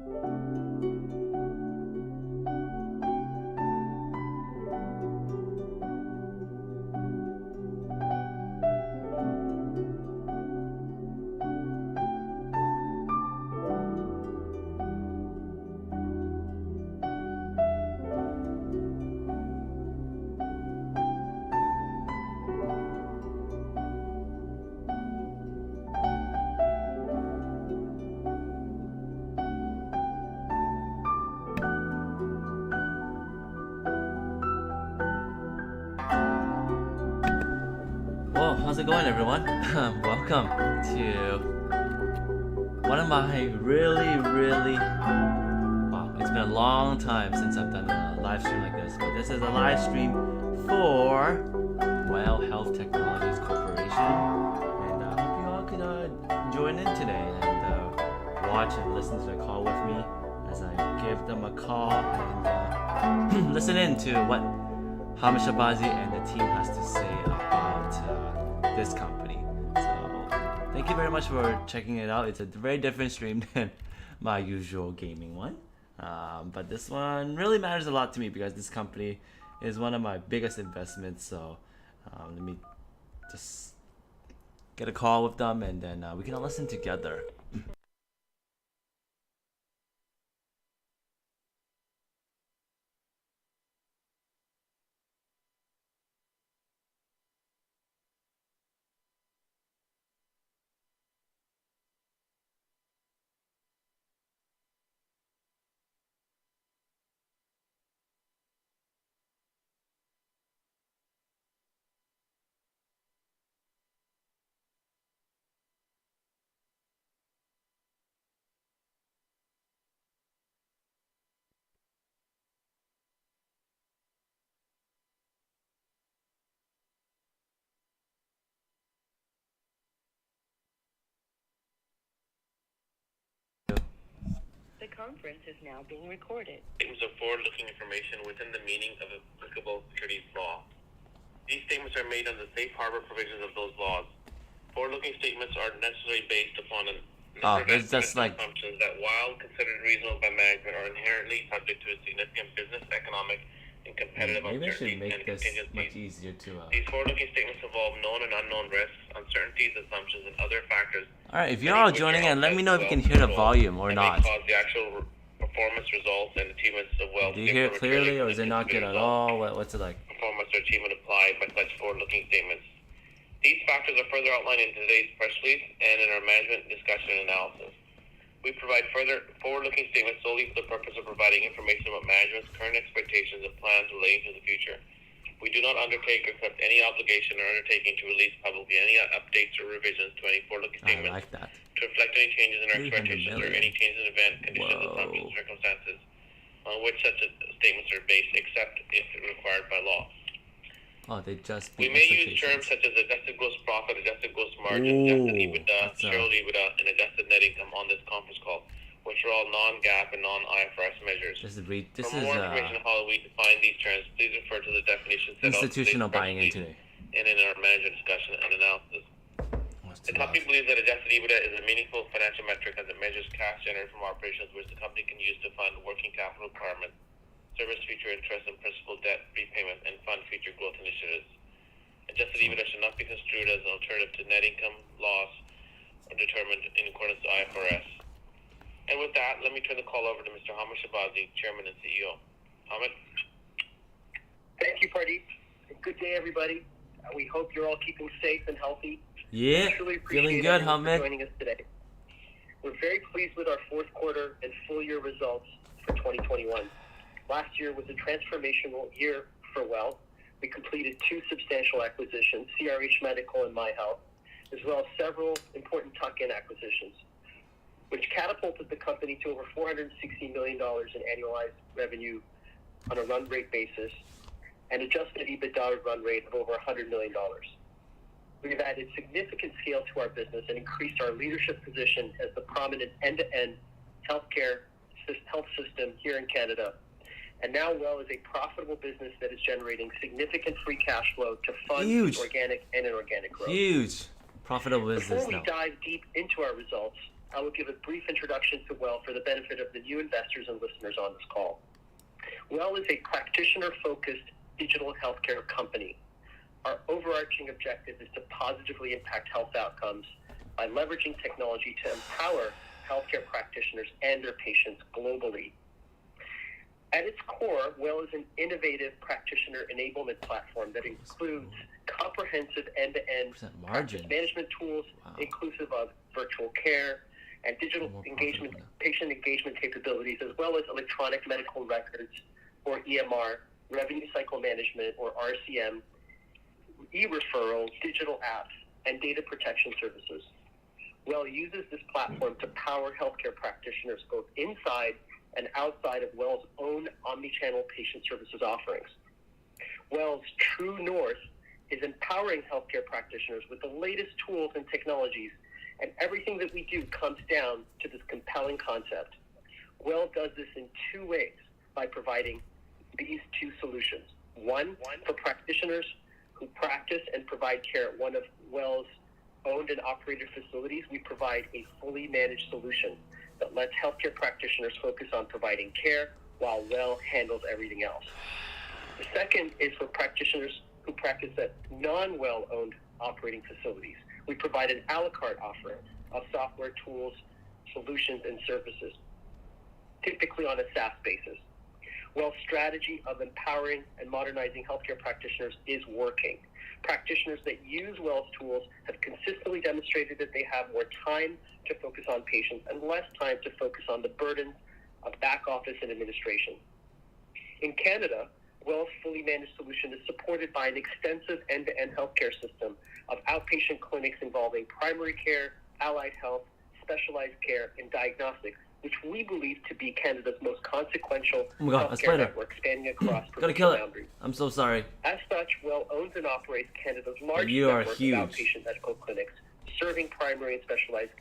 Whoa, how's it going, everyone? Welcome to one of my wow, it's been a long time since I've done a live stream like this, but this is a live stream for Health Technologies Corporation, and I hope you all could join in today and watch and listen to the call with me as I give them a call and listen in to what Hamish Abazi and the team has to say about this company. So thank you very much for checking it out. It's a very different stream than my usual gaming one, but this one really matters a lot to me because this company is one of my biggest investments. So let me just get a call with them and then we can all listen together. The conference is now being recorded. Statements of forward-looking information within the meaning of applicable securities law. These statements are made under the safe harbor provisions of those laws. Forward-looking statements are necessarily based upon a number of assumptions that, while considered reasonable by management, are inherently subject to a significant business, economic, and competitive uncertainties and contingencies. These forward-looking statements involve known and unknown risks, uncertainties, assumptions, and other factors. Alright, if you're all joining in, let me know if you can hear the volume or not. Cause the actual performance results and achievements of wealth. Do you hear it clearly or is it not good at all? What's it like? Performance or achievement applied by such forward-looking statements. These factors are further outlined in today's press release and in our management discussion and analysis. We provide further forward-looking statements solely for the purpose of providing information about management's current expectations and plans relating to the future. We do not undertake or accept any obligation or undertaking to release publicly any updates or revisions to any forward-looking statements to reflect any changes in our expectations or any changes in event, conditions, assumptions, circumstances on which such statements are based, except if required by law. We may use terms such as adjusted gross profit, adjusted gross margin, adjusted EBITDA, shareholder EBITDA, and adjusted net income on this conference call, which are all non-GAAP and non-IFRS measures. For more information on how we define these terms, please refer to the definition set out institutional buying in today and in our management discussion and analysis. The company believes that adjusted EBITDA is a meaningful financial metric as it measures cash generated from operations which the company can use to fund working capital requirements, service future interest and principal debt repayment, and fund future growth initiatives. Adjusted EBITDA should not be construed as an alternative to net income, loss, or determined in accordance with IFRS. And with that, let me turn the call over to Mr. Hamish Abazi, Chairman and CEO. Hamid? Thank you, Pardeep. Good day, everybody. We hope you're all keeping safe and healthy. Yeah, feeling good, Hamid. Joining us today. We're very pleased with our fourth quarter and full year results for 2021. Last year was a transformational year for Well. We completed 2 substantial acquisitions, CRH Medical and MyHealth, as well as several important tuck-in acquisitions, which catapulted the company to over $460 million in annualized revenue on a run rate basis and adjusted EBITDA run rate of over $100 million. We've added significant scale to our business and increased our leadership position as the prominent end-to-end health system here in Canada. And now Well is a profitable business that is generating significant free cash flow to fund organic and inorganic growth. Huge profitable business. Before we dive deep into our results, I will give a brief introduction to Well for the benefit of the new investors and listeners on this call. Well is a practitioner-focused digital healthcare company. Our overarching objective is to positively impact health outcomes by leveraging technology to empower healthcare practitioners and their patients globally. At its core, Well is an innovative practitioner enablement platform that includes comprehensive end-to-end practice management tools, inclusive of virtual care and digital engagement, patient engagement capabilities, as well as electronic medical records, or EMR, revenue cycle management, or RCM, e-referral, digital apps, and data protection services. Well uses this platform to power healthcare practitioners both inside and outside of Well's own omni-channel patient services offerings. Well's true north is empowering healthcare practitioners with the latest tools and technologies, and everything that we do comes down to this compelling concept. Well does this in two ways by providing these two solutions. One, for practitioners who practice and provide care at one of Well's owned and operated facilities, we provide a fully managed solution that lets healthcare practitioners focus on providing care while Well handles everything else. The second is for practitioners who practice at non-Well owned operating facilities. We provide an a la carte offering of software tools, solutions, and services, typically on a SaaS basis. Well's strategy of empowering and modernizing healthcare practitioners is working. Practitioners that use Well's tools have consistently demonstrated that they have more time to focus on patients and less time to focus on the burdens of back office and administration. In Canada, Well's fully managed solution is supported by an extensive end-to-end healthcare system of outpatient clinics involving primary care, allied health, specialized care, and diagnostics, which we believe to be Canada's most consequential healthcare network spanning across provincial boundaries. I'm so sorry. As such, Well owns and operates Canada's largest network of outpatient medical clinics, serving primary and specialized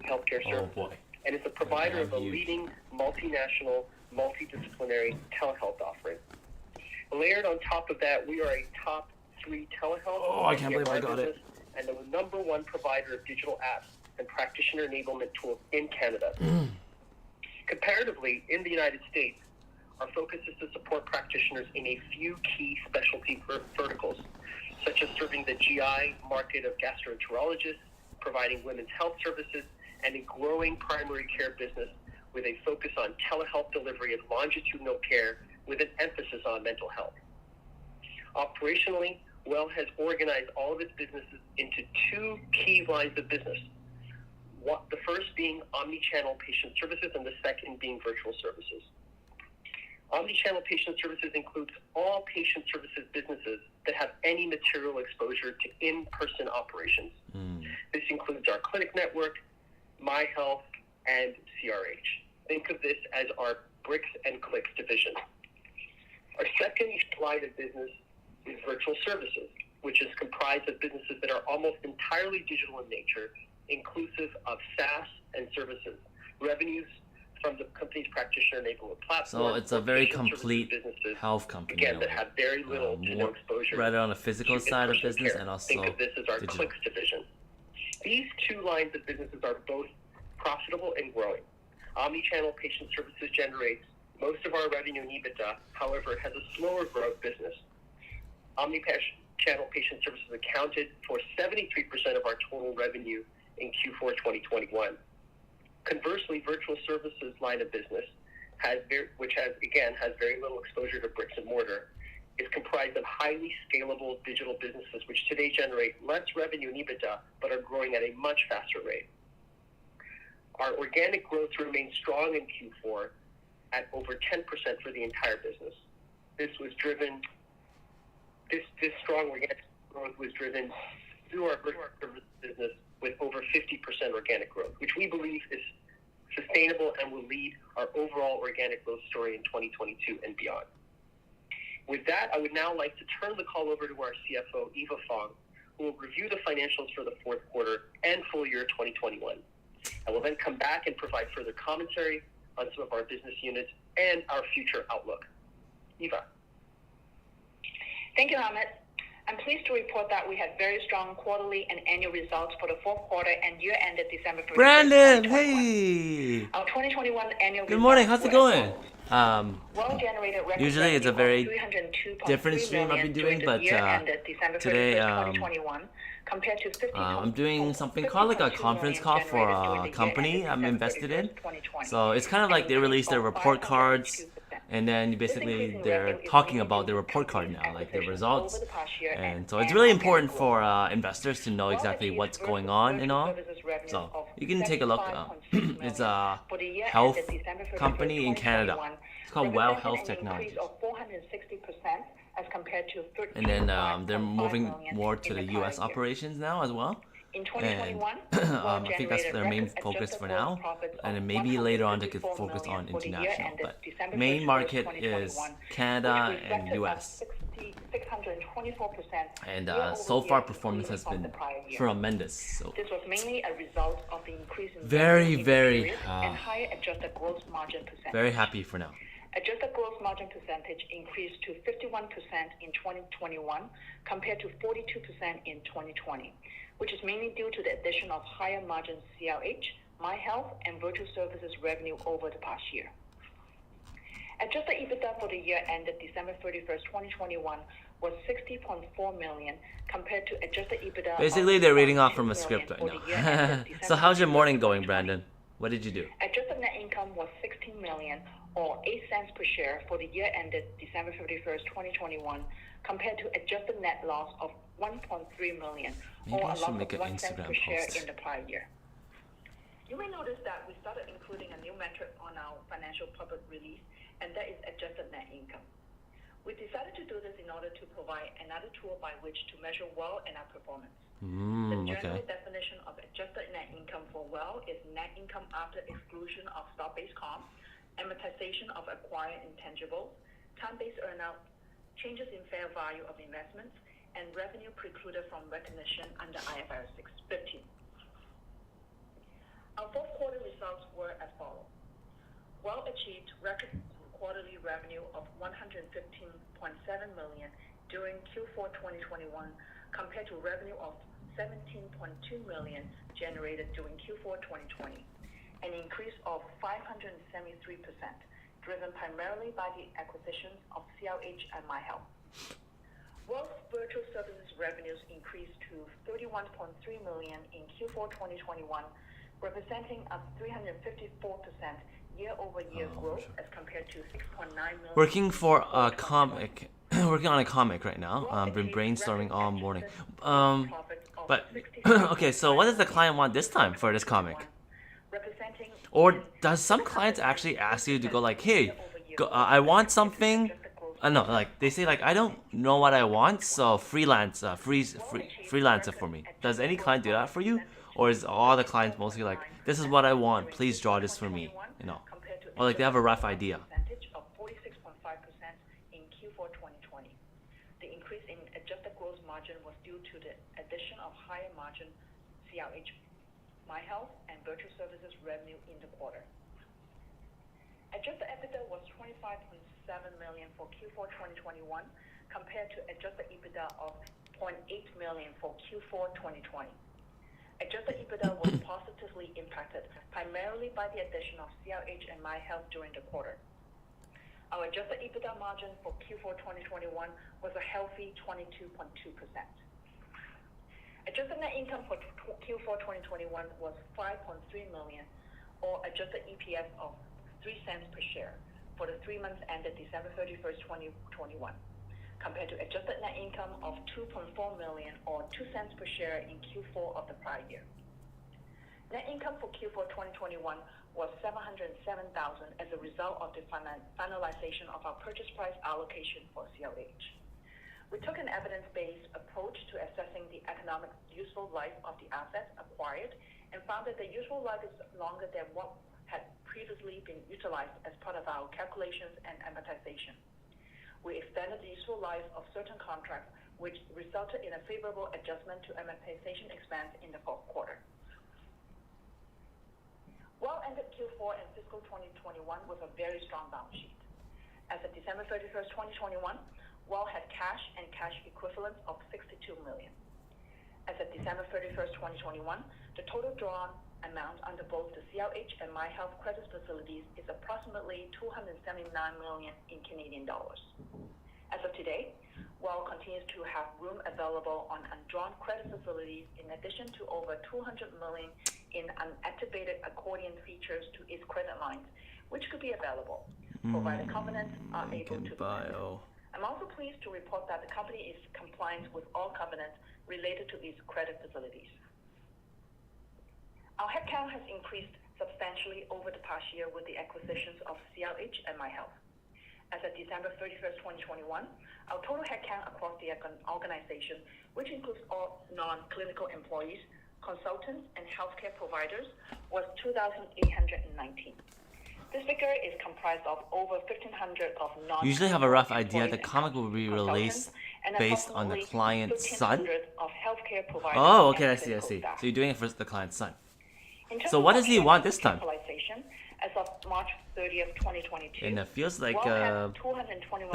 healthcare services, and is a provider of a leading multinational, multidisciplinary telehealth offering. Layered on top of that, we are a top 3 telehealth I can't believe I got it. And the number 1 provider of digital apps and practitioner enablement tools in Canada. Comparatively, in the United States, our focus is to support practitioners in a few key specialty verticals, such as serving the GI market of gastroenterologists, providing women's health services, and a growing primary care business with a focus on telehealth delivery of longitudinal care with an emphasis on mental health. Operationally, Well has organized all of its businesses into 2 key lines of business. The first being omni-channel patient services and the second being virtual services. Omni-channel patient services includes all patient services businesses that have any material exposure to in-person operations. This includes our clinic network, MyHealth, and CRH. Think of this as our bricks and clicks division. Our second line of business is virtual services, which is comprised of businesses that are almost entirely digital in nature, inclusive of SaaS and services. Revenues from the company's practitioner enablement platform. So it's a very complete health company. Again, that have very little to no exposure. Rather on the physical side of business care. and also Think of this as our digital. clicks division. These 2 lines of businesses are both profitable and growing. Omnichannel patient services generates most of our revenue in EBITDA. However, it has a slower growth business. Omnichannel patient services accounted for 73% of our total revenue in Q4 2021. Conversely, virtual services line of business, which has very little exposure to bricks and mortar, is comprised of highly scalable digital businesses, which today generate less revenue in EBITDA, but are growing at a much faster rate. Our organic growth remained strong in Q4 at over 10% for the entire business. This strong organic growth was driven through our virtual services business with over 50% organic growth, which we believe is sustainable and will lead our overall organic growth story in 2022 and beyond. With that, I would now like to turn the call over to our CFO, Eva Fong, who will review the financials for the fourth quarter and full year 2021. I will then come back and provide further commentary on some of our business units and our future outlook. Eva. Thank you, Hamid. I'm pleased to report that we had very strong quarterly and annual results for the fourth quarter and year ended December 31st, Brandon, 2021. hey! Our 2021 annual Good morning, how's results it were as going? follows. Well-generated record Usually it's a revenue very of $302.3 different stream I've million been doing, during the but year ended December today 31st, 2021, compared to I'm doing something called like a conference call for a company I'm invested in. So it's kind of like they release their report cards, and then basically they're talking about their report card now, like their results. And so it's really important for investors to know exactly what's going on and all. So you can take a look. It's a health company in Canada. It's called Well Health Technologies. And then they're moving more to the U.S. operations now as well. In And 2021, I think that's their main focus for now. And then maybe later on they could focus on international. But main market is Canada and U.S. And so far performance has been tremendous. So this was mainly a result of the increase in very, very, and higher adjusted gross margin percentage. very happy for now. Adjusted gross margin percentage increased to 51% in 2021 compared to 42% in 2020, which is mainly due to the addition of higher margin CRH, MyHealth, and virtual services revenue over the past year. Adjusted EBITDA for the year ended December 31st, 2021 was $60.4 million compared to adjusted EBITDA. Basically, they're reading off from a $2 script right million for the year now. ended So December how's your 31st, morning going, 2020. Brandon? What did you do? Adjusted net income was $16 million or 8 cents per share for the year ended December 31st, 2021 compared to adjusted net loss of $1.3 million Maybe or I a should loss make of an 1 cent Instagram per share post. in the prior year. You may notice that we started including a new metric on our financial public release, and that is adjusted net income. We decided to do this in order to provide another tool by which to measure WELL and our performance. The general definition of adjusted net income for WELL is net income after exclusion of stock-based comp, amortization of acquired intangibles, time-based earnout, changes in fair value of investments, and revenue precluded from recognition under IFRS 15. Our fourth quarter results were as follows. WELL achieved record quarterly revenue of $115.7 million during Q4 2021 compared to revenue of $17.2 million generated during Q4 2020, an increase of 573%, driven primarily by the acquisitions of CRH and MyHealth. WELL's virtual services revenues increased to $31.3 million in Q4 2021, representing a 354% year-over-year growth as compared to $6.9 million. Working for a comic. Working on a comic right now. Been brainstorming all morning. But okay, so what does the client want this time for this comic? Or does some clients actually ask you to go like, hey, I want something. No, like they say like I don't know what I want, so freelancer for me. Does any client do that for you, or is all the clients mostly like, this is what I want, please draw this for me, you know, or like they have a rough idea? Of 46.5% in Q4 2020. The increase in adjusted gross margin was due to the addition of higher margin CRH, MyHealth, and virtual services revenue in the quarter. Adjusted EBITDA was $25.7 million for Q4 2021 compared to adjusted EBITDA of $0.8 million for Q4 2020. Adjusted EBITDA was positively impacted primarily by the addition of CRH and MyHealth during the quarter. Our adjusted EBITDA margin for Q4 2021 was a healthy 22.2%. Adjusted net income for Q4 2021 was $5.3 million, or adjusted EPS of 3 cents per share for the 3 months ended December 31st, 2021, compared to adjusted net income of $2.4 million or 2 cents per share in Q4 of the prior year. Net income for Q4 2021 was $707,000 as a result of the finalization of our purchase price allocation for CRH. We took an evidence-based approach to assessing the economic useful life of the assets acquired and found that the useful life is longer than what had previously been utilized as part of our calculations and amortization. We extended the useful life of certain contracts, which resulted in a favorable adjustment to amortization expense in the fourth quarter. WELL ended Q4 and fiscal 2021 with a very strong balance sheet. As of December 31st, 2021, WELL had cash and cash equivalents of $62 million. As of December 31st, 2021, the total drawn amount under both the CRH and MyHealth credit facilities is approximately $279 million in Canadian dollars. As of today, WELL continues to have room available on undrawn credit facilities in addition to over $200 million in unactivated accordion features to its credit lines, which could be available, provided covenants are able to be met. I'm also pleased to report that the company is compliant with all covenants related to its credit facilities. Our headcount has increased substantially over the past year with the acquisitions of CRH and MyHealth. As of December 31st, 2021, our total headcount across the organization, which includes all non-clinical employees, consultants, and healthcare providers, was 2,819. This figure is comprised of over 1,500 of non. Usually have a rough idea. The comic will be released based on the client's son. Of healthcare providers. Oh, okay, I see. So you're doing it for the client's son. So what does he want this time? As of March 30th, 2022, And it feels like the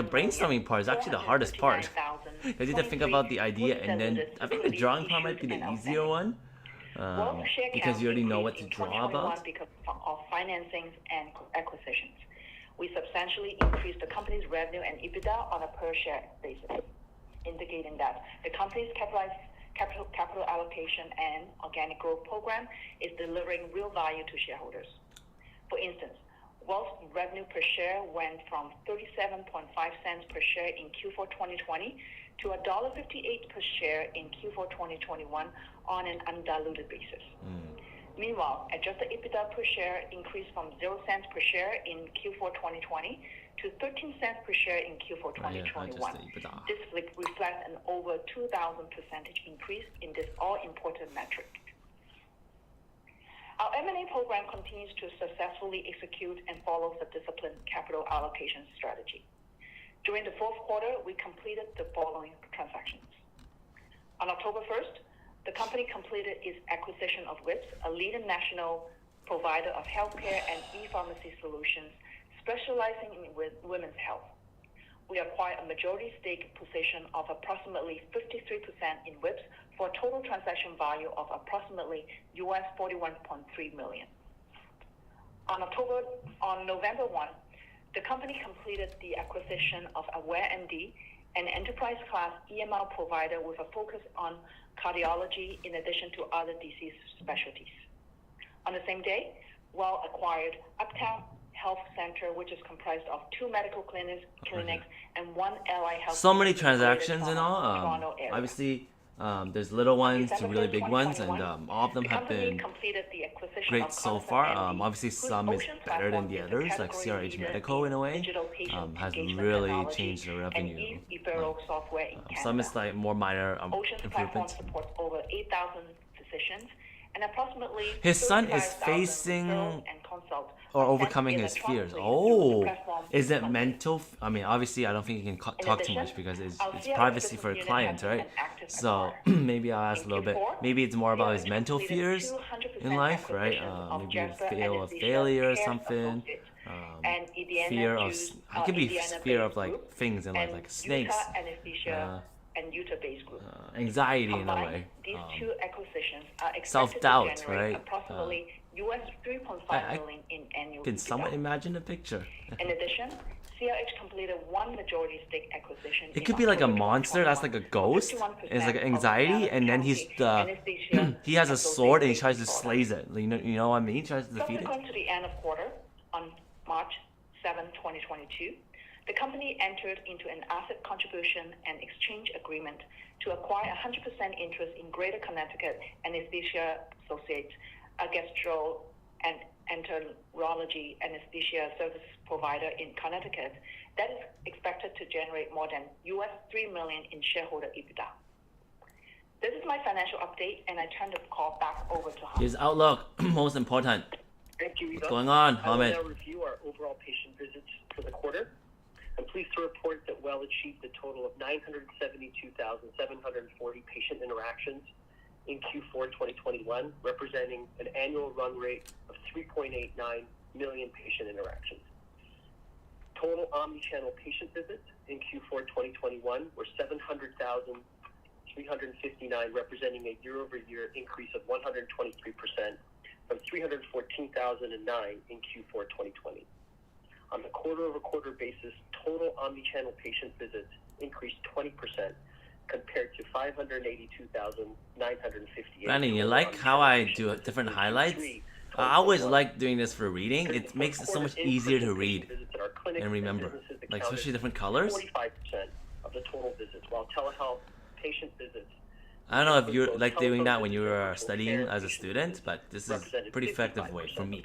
brainstorming part is actually the hardest part. Because you have to think about the idea, and then I think the drawing part might be the easier one. Because you already know what to draw about. Because of financings and acquisitions. We substantially increased the company's revenue and EBITDA on a per share basis, indicating that the company's capital allocation and organic growth program is delivering real value to shareholders. For instance, WELL's revenue per share went from 37.5 cents per share in Q4 2020 to $1.58 per share in Q4 2021 on an undiluted basis. Meanwhile, adjusted EBITDA per share increased from 0 cents per share in Q4 2020 to 13 cents per share in Q4 2021. This reflects an over 2,000% increase in this all-important metric. Our M&A program continues to successfully execute and follows the disciplined capital allocation strategy. During the fourth quarter, we completed the following transactions. On October 1st, the company completed its acquisition of WIPS, a leading national provider of healthcare and e-pharmacy solutions specializing in women's health. We acquired a majority stake position of approximately 53% in WIPS for a total transaction value of approximately $41.3 million. On November 1, the company completed the acquisition of AwareMD, an enterprise-class EMR provider with a focus on cardiology in addition to other disease specialties. On the same day, WELL acquired Uptown Health Center, which is comprised of 2 medical clinics and 1 allied health. So many transactions and all. Obviously, there's little ones to really big ones, and all of them have been great so far. Obviously, some is better than the others, like CRH Medical in a way, has really changed the revenue. Some is like more minor improvements. Over 8,000 physicians and approximately his son is facing or overcoming his fears. Oh, is it mental? I mean, obviously, I don't think you can talk too much because it's privacy for a client, right? So maybe I'll ask a little bit. Maybe it's more about his mental fears in life, right? Maybe fear of failure or something. Fear of, it could be fear of like things in life, like snakes. And Utah-based group. Anxiety in a way. These 2 acquisitions are expected self-doubt, to generate right? approximately $3.5 million in annual. Can somewhat imagine the picture. In addition, CRH completed 1 majority stake acquisition. It could be like a monster that's like a ghost. It's like anxiety, and then he's he has a sword and he tries to slay it. You know what I mean? He tries to defeat it. Subsequent to the end of quarter, on March 7, 2022. The company entered into an asset contribution and exchange agreement to acquire 100% interest in Greater Connecticut Anesthesia Associates, a gastro and enterology anesthesia service provider in Connecticut that is expected to generate more than $3 million in shareholder EBITDA. This is my financial update, and I turn the call back over to Hamid. His outlook, most important. Thank you, Eva. What's going on, Hamid? I will now review our overall patient visits for the quarter. I'm pleased to report that WELL achieved a total of 972,740 patient interactions in Q4 2021, representing an annual run rate of 3.89 million patient interactions. Total omnichannel patient visits in Q4 2021 were 700,359, representing a year-over-year increase of 123% from 314,009 in Q4 2020. On a quarter-over-quarter basis, total omnichannel patient visits increased 20% compared to 582,958. Brandon, you like how I do different highlights? I always like doing this for reading. It makes it so much easier to read and remember, like especially different colors. 45% of the total visits, while telehealth patient visits. I don't know if you're like doing that when you were studying as a student, but this is a pretty effective way for me.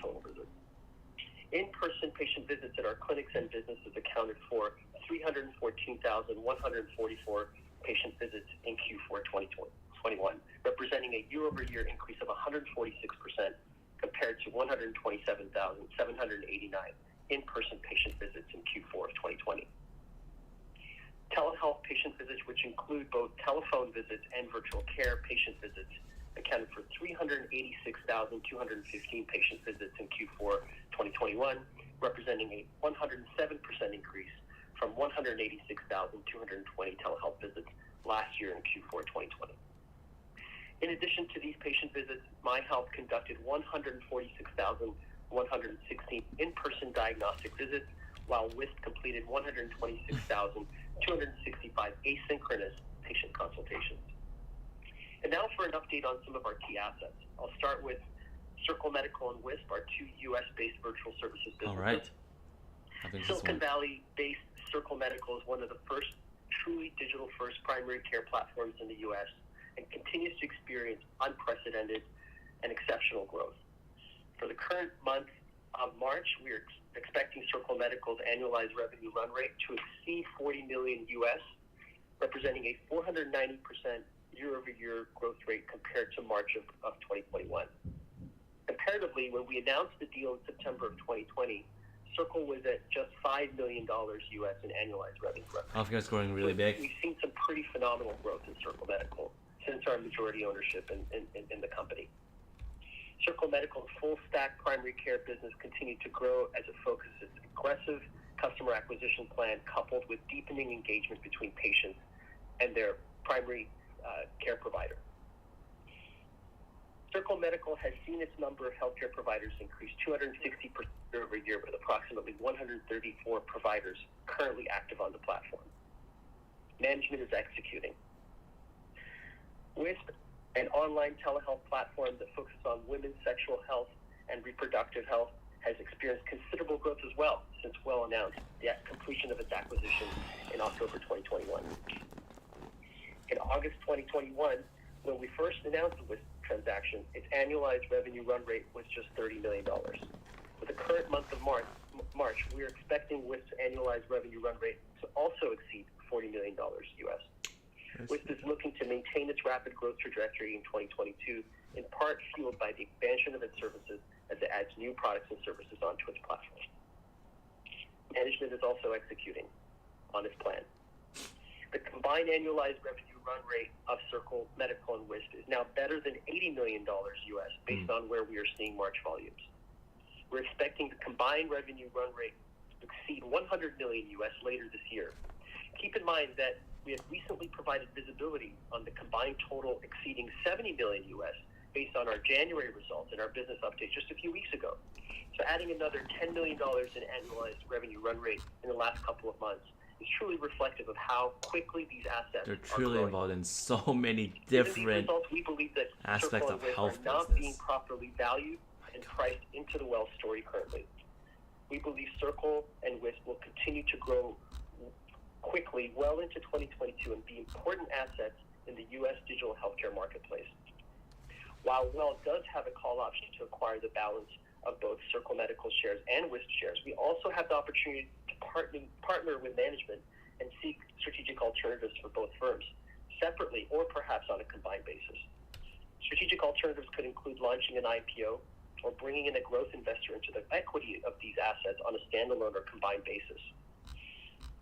In-person patient visits at our clinics and businesses accounted for 314,144 patient visits in Q4 2021, representing a year-over-year increase of 146% compared to 127,789 in-person patient visits in Q4 of 2020. Telehealth patient visits, which include both telephone visits and virtual care patient visits, accounted for 386,215 patient visits in Q4 2021, representing a 107% increase from 186,220 telehealth visits last year in Q4 2020. In addition to these patient visits, MyHealth conducted 146,116 in-person diagnostic visits, while WISP completed 126,265 asynchronous patient consultations. And now for an update on some of our key assets. I'll start with Circle Medical and WISP, our two U.S.-based virtual services businesses. All right. Silicon Valley-based Circle Medical is one of the first truly digital-first primary care platforms in the U.S. and continues to experience unprecedented and exceptional growth. For the current month of March, we are expecting Circle Medical's annualized revenue run rate to exceed $40 million U.S., representing a 490% year-over-year growth rate compared to March of 2021. Comparatively, when we announced the deal in September of 2020, Circle was at just $5 million U.S. in annualized revenue. Healthcare is growing really big. We've seen some pretty phenomenal growth in Circle Medical since our majority ownership in the company. Circle Medical's full-stack primary care business continued to grow as it focuses its aggressive customer acquisition plan coupled with deepening engagement between patients and their primary care provider. Circle Medical has seen its number of healthcare providers increase 260% over a year, with approximately 134 providers currently active on the platform. Management is executing. WISP, an online telehealth platform that focuses on women's sexual health and reproductive health, has experienced considerable growth as well since Well announced the completion of its acquisition in October 2021. In August 2021, when we first announced the WISP transaction, its annualized revenue run rate was just $30 million. For the current month of March, we are expecting WISP's annualized revenue run rate to also exceed $40 million U.S. WISP is looking to maintain its rapid growth trajectory in 2022, in part fueled by the expansion of its services as it adds new products and services onto its platform. Management is also executing on its plan. The combined annualized revenue run rate of Circle Medical and WISP is now better than $80 million U.S. based on where we are seeing March volumes. We're expecting the combined revenue run rate to exceed $100 million U.S. later this year. Keep in mind that we have recently provided visibility on the combined total exceeding $70 million U.S. based on our January results in our business update just a few weeks ago. So adding another $10 million in annualized revenue run rate in the last couple of months is truly reflective of how quickly these assets They're truly involved in so many different results, we believe that aspects of health are not business. being properly valued and priced into the Well story currently. We believe Circle and WISP will continue to grow quickly well into 2022 and be important assets in the U.S. digital healthcare marketplace. While Well does have a call option to acquire the balance of both Circle Medical shares and WISP shares, we also have the opportunity to partner with management and seek strategic alternatives for both firms, separately or perhaps on a combined basis. Strategic alternatives could include launching an IPO or bringing in a growth investor into the equity of these assets on a standalone or combined basis.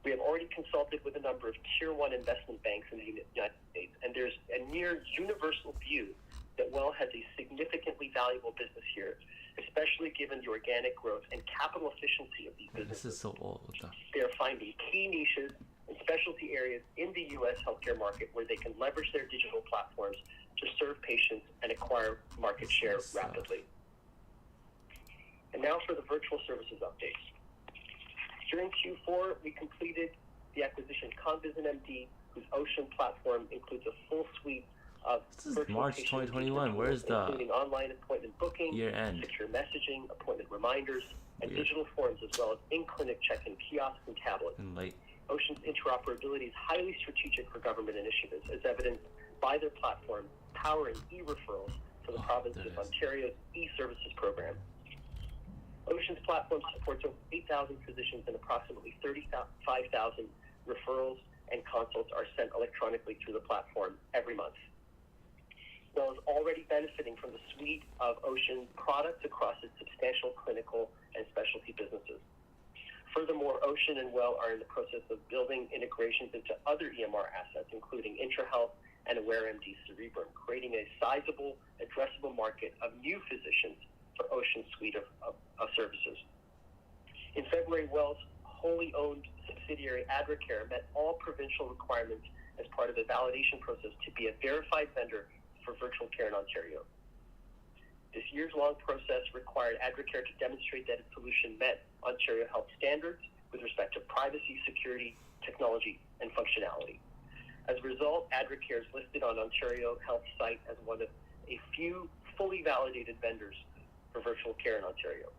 We have already consulted with a number of Tier 1 investment banks in the United States, and there's a near universal view that WELL has a significantly valuable business here, especially given the organic growth and capital efficiency of these businesses. This is so old. They are finding key niches and specialty areas in the U.S. healthcare market where they can leverage their digital platforms to serve patients and acquire market share rapidly. And now for the virtual services updates. During Q4, we completed the acquisition of Convision MD, whose Ocean platform includes a full suite of This is March 2021. Where's the including online appointment booking, year end? secure messaging, appointment reminders, and digital forms, as well as in-clinic check-in kiosks and tablets. And late. Ocean's interoperability is highly strategic for government initiatives, as evidenced by their platform powering e-referrals for the province of Ontario's e-services program. Ocean's platform supports over 8,000 physicians, and approximately 35,000 referrals and consults are sent electronically through the platform every month. WELL is already benefiting from the suite of Ocean products across its substantial clinical and specialty businesses. Furthermore, Ocean and WELL are in the process of building integrations into other EMR assets, including IntraHealth and AwareMD Cerebrum, creating a sizable, addressable market of new physicians for Ocean's suite of services. In February, WELL's wholly owned subsidiary AdvoCare met all provincial requirements as part of the validation process to be a verified vendor for virtual care in Ontario. This years-long process required AdvoCare to demonstrate that its solution met Ontario health standards with respect to privacy, security, technology, and functionality. As a result, AdvoCare is listed on Ontario Health site as one of a few fully validated vendors for virtual care in Ontario.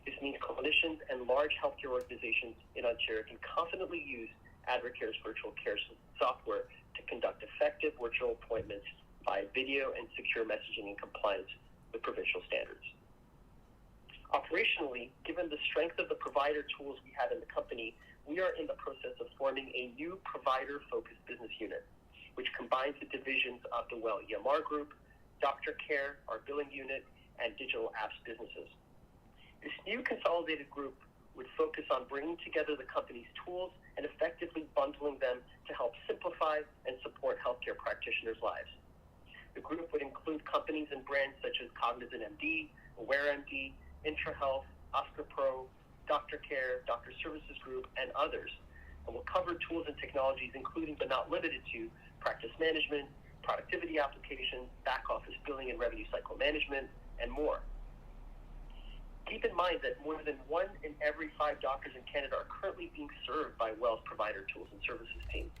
This means clinicians and large healthcare organizations in Ontario can confidently use AdvoCare's virtual care software to conduct effective virtual appointments by video and secure messaging in compliance with provincial standards. Operationally, given the strength of the provider tools we have in the company, we are in the process of forming a new provider-focused business unit, which combines the divisions of the WELL EMR Group, Doctor Care, our billing unit, and digital apps businesses. This new consolidated group would focus on bringing together the company's tools and effectively bundling them to help simplify and support healthcare practitioners' lives. The group would include companies and brands such as Cognizant MD, AwareMD, IntraHealth, Oscar Pro, Doctor Care, Doctor Services Group, and others, and will cover tools and technologies including but not limited to practice management, productivity applications, back office billing and revenue cycle management, and more. Keep in mind that more than 1 in every 5 doctors in Canada are currently being served by WELL's provider tools and services team.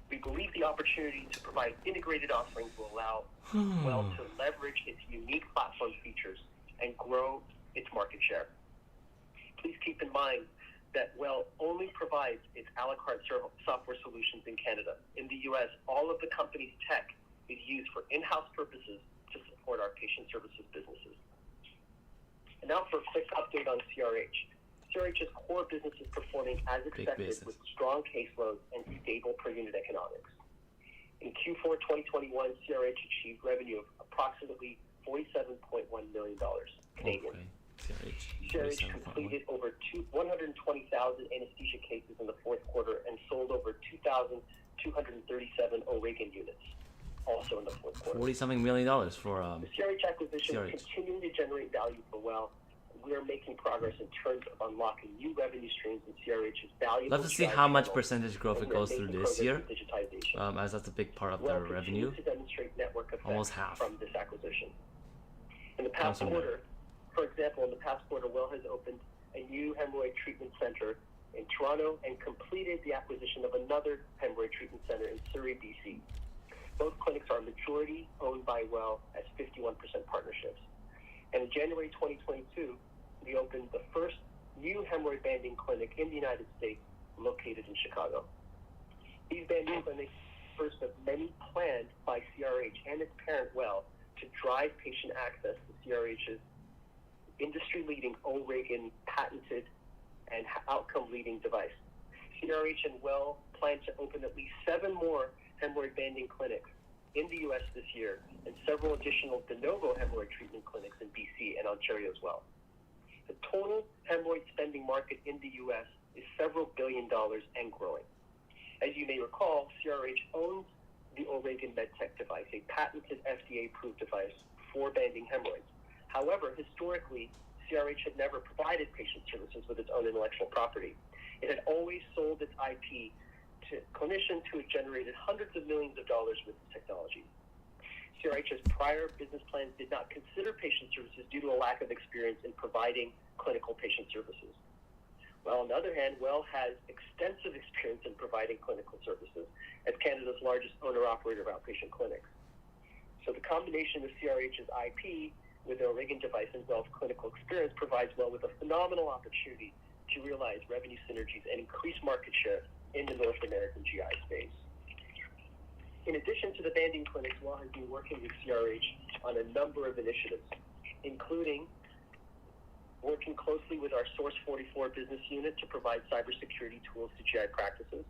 We believe the opportunity to provide integrated offerings will allow WELL to leverage its unique platform features and grow its market share. Please keep in mind that WELL only provides its a la carte software solutions in Canada. In the U.S., all of the company's tech is used for in-house purposes to support our patient services businesses. And now for a quick update on CRH. CRH's core business is performing as expected with strong caseloads and stable per unit economics. In Q4 2021, CRH achieved revenue of approximately $47.1 million Canadian. Okay. CRH completed over 120,000 anesthesia cases in the fourth quarter and sold over 2,237 O'Regan units, also in the fourth quarter. $40-something million for the CRH acquisition CRH. is continuing to generate value for WELL. We are making progress in terms of unlocking new revenue streams in CRH's valuable. Let's see how much percentage growth it goes through this year, as that's a big part of their revenue. To demonstrate network effects Almost half from this acquisition. In the past quarter, for example, WELL has opened a new hemorrhoid treatment center in Toronto and completed the acquisition of another hemorrhoid treatment center in Surrey, BC. Both clinics are majority owned by WELL as 51% partnerships. And in January 2022, we opened the first new hemorrhoid banding clinic in the United States, located in Chicago. These banding clinics are the first of many planned by CRH and its parent WELL to drive patient access to CRH's industry-leading O'Regan patented and outcome-leading device. CRH and WELL plan to open at least 7 more hemorrhoid banding clinics in the U.S. this year, and several additional de novo hemorrhoid treatment clinics in BC and Ontario as well. The total hemorrhoid spending market in the U.S. is several $billions and growing. As you may recall, CRH owns the O'Regan MedTech device, a patented FDA-approved device for banding hemorrhoids. However, historically, CRH had never provided patient services with its own intellectual property. It had always sold its IP to clinicians who had generated hundreds of millions of dollars with the technology. CRH's prior business plans did not consider patient services due to a lack of experience in providing clinical patient services. Well, on the other hand, WELL has extensive experience in providing clinical services as Canada's largest owner-operator of outpatient clinics. So the combination of CRH's IP with the O'Regan device and WELL's clinical experience provides WELL with a phenomenal opportunity to realize revenue synergies and increase market share in the North American GI space. In addition to the banding clinics, WELL has been working with CRH on a number of initiatives, including working closely with our Source 44 business unit to provide cybersecurity tools to GI practices.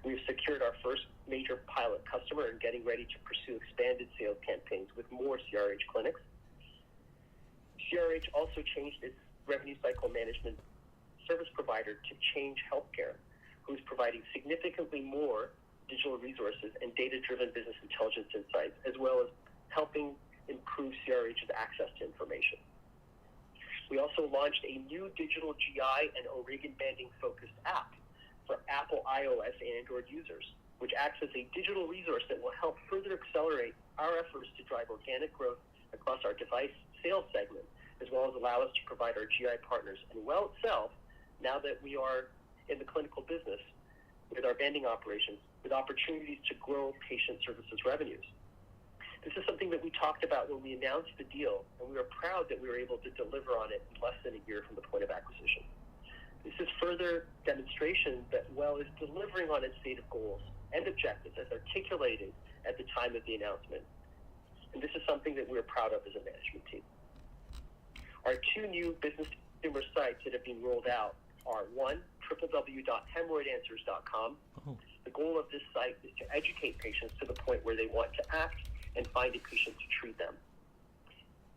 We've secured our first major pilot customer and getting ready to pursue expanded sales campaigns with more CRH clinics. CRH also changed its revenue cycle management service provider to Change Healthcare, who's providing significantly more digital resources and data-driven business intelligence insights, as well as helping improve CRH's access to information. We also launched a new digital GI and O'Regan banding-focused app for Apple iOS and Android users, which acts as a digital resource that will help further accelerate our efforts to drive organic growth across our device sales segment, as well as allow us to provide our GI partners and WELL itself, now that we are in the clinical business with our banding operations, with opportunities to grow patient services revenues. This is something that we talked about when we announced the deal, and we are proud that we were able to deliver on it in less than a year from the point of acquisition. This is further demonstration that WELL is delivering on its stated goals and objectives as articulated at the time of the announcement. And this is something that we're proud of as a management team. Our two new business consumer sites that have been rolled out are one, www.hemorrhoidanswers.com. The goal of this site is to educate patients to the point where they want to act and find a patient to treat them.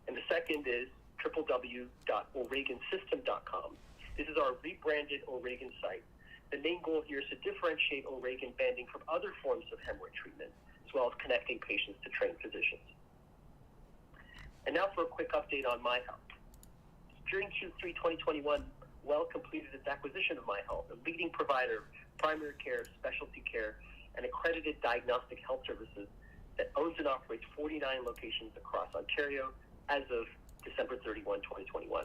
And the second is www.oregansystem.com. This is our rebranded O'Regan site. The main goal here is to differentiate O'Regan banding from other forms of hemorrhoid treatment, as well as connecting patients to trained physicians. And now for a quick update on MyHealth. During Q3 2021, WELL completed its acquisition of MyHealth, a leading provider of primary care, specialty care, and accredited diagnostic health services that owns and operates 49 locations across Ontario as of December 31, 2021.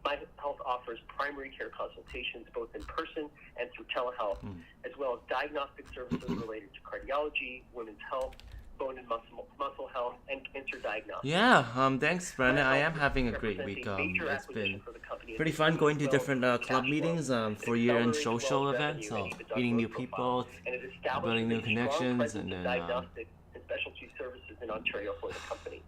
MyHealth offers primary care consultations both in person and through telehealth, as well as diagnostic services related to cardiology, women's health, bone and muscle health, and cancer diagnostics. Yeah, thanks, Brandon. I am having a great week. It's been pretty fun going to different club meetings for year-end social events, so meeting new people, building new connections, and then specialty services in Ontario for the company.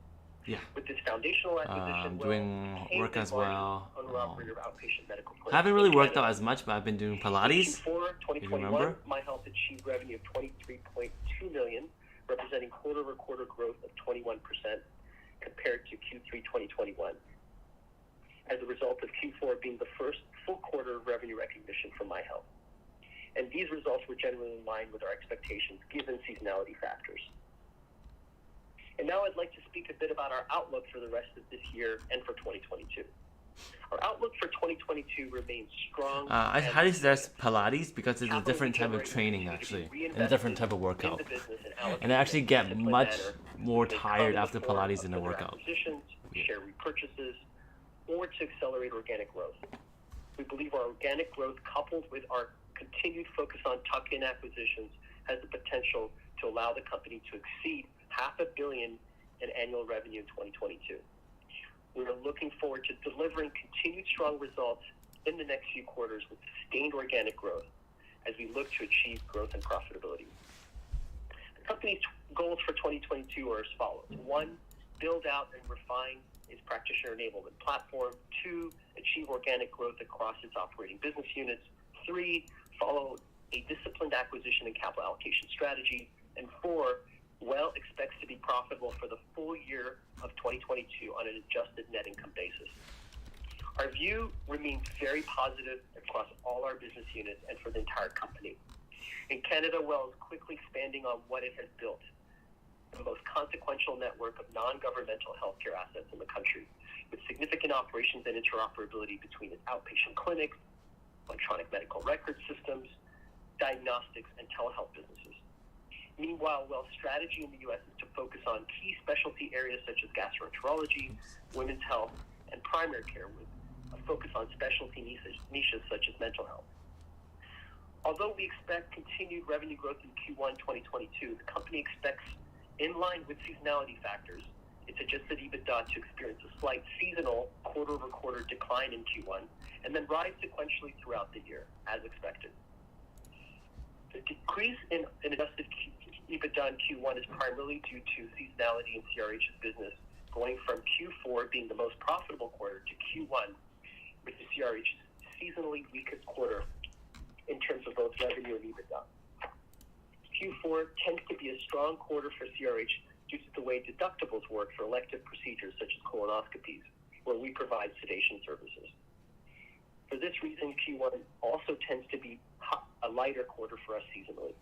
Yeah. With this foundational acquisition, doing work as well. Owner-operator of outpatient medical clinics. Haven't really worked out as much, but I've been doing Pilates. Q4 2021, MyHealth achieved revenue of $23.2 million, representing quarter-over-quarter growth of 21% compared to Q3 2021. As a result of Q4 being the first full quarter of revenue recognition for MyHealth. And these results were generally in line with our expectations given seasonality factors. And now I'd like to speak a bit about our outlook for the rest of this year and for 2022. Our outlook for 2022 remains strong. I highly suggest Pilates because it's a different type of training actually, and a different type of workout. And I actually get much more tired after Pilates than a workout. Share repurchases, or to accelerate organic growth. We believe our organic growth, coupled with our continued focus on tuck-in acquisitions, has the potential to allow the company to exceed $500 million in annual revenue in 2022. We are looking forward to delivering continued strong results in the next few quarters with sustained organic growth as we look to achieve growth and profitability. The company's goals for 2022 are as follows. 1, build out and refine its practitioner enablement platform. 2, achieve organic growth across its operating business units. 3, follow a disciplined acquisition and capital allocation strategy. And 4, WELL expects to be profitable for the full year of 2022 on an adjusted net income basis. Our view remains very positive across all our business units and for the entire company. In Canada, WELL is quickly expanding on what it has built, the most consequential network of non-governmental healthcare assets in the country, with significant operations and interoperability between its outpatient clinics, electronic medical record systems, diagnostics, and telehealth businesses. Meanwhile, WELL's strategy in the U.S. is to focus on key specialty areas such as gastroenterology, women's health, and primary care, with a focus on specialty niches such as mental health. Although we expect continued revenue growth in Q1 2022, the company expects, in line with seasonality factors, its adjusted EBITDA to experience a slight seasonal quarter-over-quarter decline in Q1 and then rise sequentially throughout the year, as expected. The decrease in adjusted EBITDA in Q1 is primarily due to seasonality in CRH's business, going from Q4 being the most profitable quarter to Q1, with the CRH's seasonally weakest quarter in terms of both revenue and EBITDA. Q4 tends to be a strong quarter for CRH due to the way deductibles work for elective procedures such as colonoscopies, where we provide sedation services. For this reason, Q1 also tends to be a lighter quarter for us seasonally.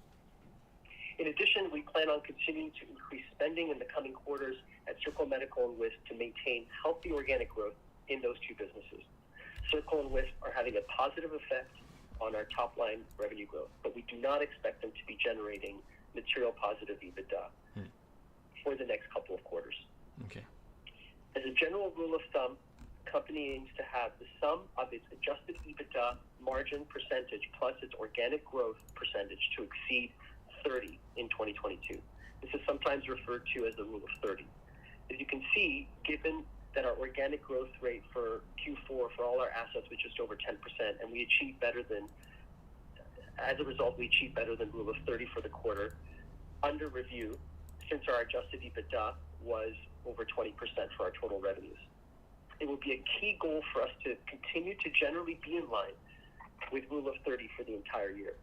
In addition, we plan on continuing to increase spending in the coming quarters at Circle Medical and Wisp to maintain healthy organic growth in those two businesses. Circle and Wisp are having a positive effect on our top-line revenue growth, but we do not expect them to be generating material positive EBITDA for the next couple of quarters. Okay. As a general rule of thumb, the company aims to have the sum of its adjusted EBITDA margin percentage plus its organic growth percentage to exceed 30 in 2022. This is sometimes referred to as the rule of 30. As you can see, given that our organic growth rate for Q4 for all our assets was just over 10%, and we achieved better than, as a result, we achieved better than rule of 30 for the quarter. Under review, since our adjusted EBITDA was over 20% for our total revenues. It will be a key goal for us to continue to generally be in line with rule of 30 for the entire year.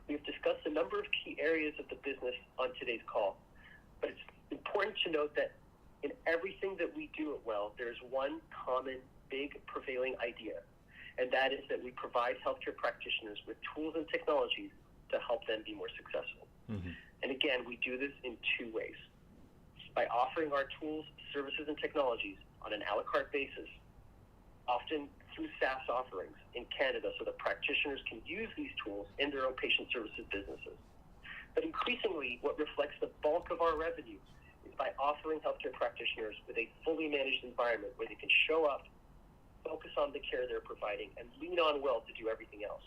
We have discussed a number of key areas of the business on today's call, but it's important to note that in everything that we do at WELL, there's one common, big, prevailing idea, and that is that we provide healthcare practitioners with tools and technologies to help them be more successful. Mm-hmm. And again, we do this in two ways. By offering our tools, services, and technologies on an a la carte basis, often through SaaS offerings in Canada so that practitioners can use these tools in their own patient services businesses. But increasingly, what reflects the bulk of our revenue is by offering healthcare practitioners with a fully managed environment where they can show up, focus on the care they're providing, and lean on WELL to do everything else.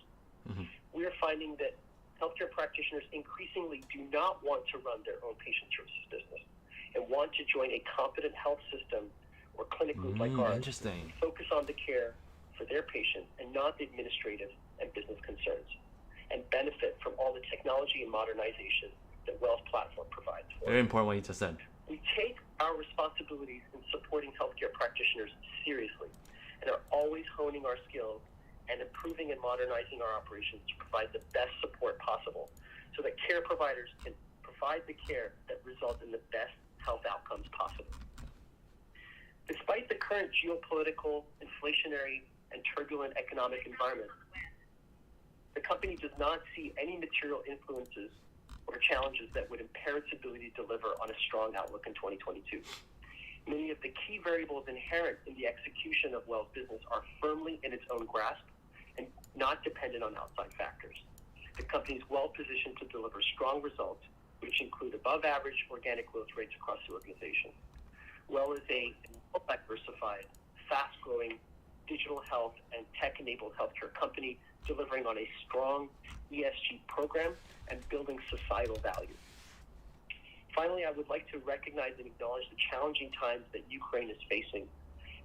Mm-hmm. We are finding that healthcare practitioners increasingly do not want to run their own patient services business and want to join a competent health system or clinic group like ours. Interesting. Focus on the care for their patients and not the administrative and business concerns, and benefit from all the technology and modernization that WELL's platform provides for. Very important what you just said. We take our responsibilities in supporting healthcare practitioners seriously and are always honing our skills and improving and modernizing our operations to provide the best support possible so that care providers can provide the care that results in the best health outcomes possible. Despite the current geopolitical, inflationary, and turbulent economic environment, the company does not see any material influences or challenges that would impair its ability to deliver on a strong outlook in 2022. Many of the key variables inherent in the execution of WELL's business are firmly in its own grasp and not dependent on outside factors. The company is well positioned to deliver strong results, which include above average organic growth rates across the organization. WELL is a well-diversified, fast-growing digital health and tech-enabled healthcare company delivering on a strong ESG program and building societal value. Finally, I would like to recognize and acknowledge the challenging times that Ukraine is facing.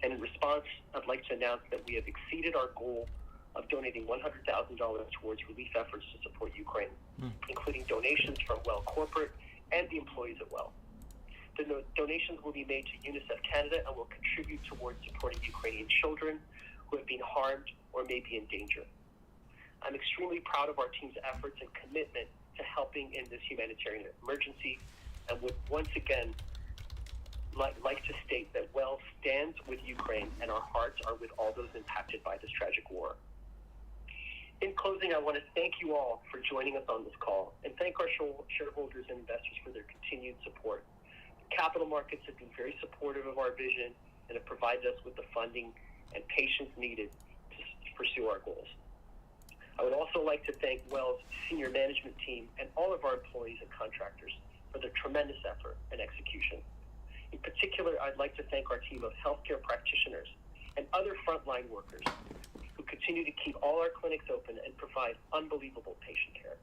And in response, I'd like to announce that we have exceeded our goal of donating $100,000 towards relief efforts to support Ukraine, including donations from WELL Corporate and the employees at WELL. The donations will be made to UNICEF Canada and will contribute towards supporting Ukrainian children who have been harmed or may be in danger. I'm extremely proud of our team's efforts and commitment to helping in this humanitarian emergency, and would once again like to state that WELL stands with Ukraine and our hearts are with all those impacted by this tragic war. In closing, I want to thank you all for joining us on this call and thank our shareholders and investors for their continued support. Capital markets have been very supportive of our vision and have provided us with the funding and patience needed to pursue our goals. I would also like to thank WELL's senior management team and all of our employees and contractors for their tremendous effort and execution. In particular, I'd like to thank our team of healthcare practitioners and other frontline workers who continue to keep all our clinics open and provide unbelievable patient care.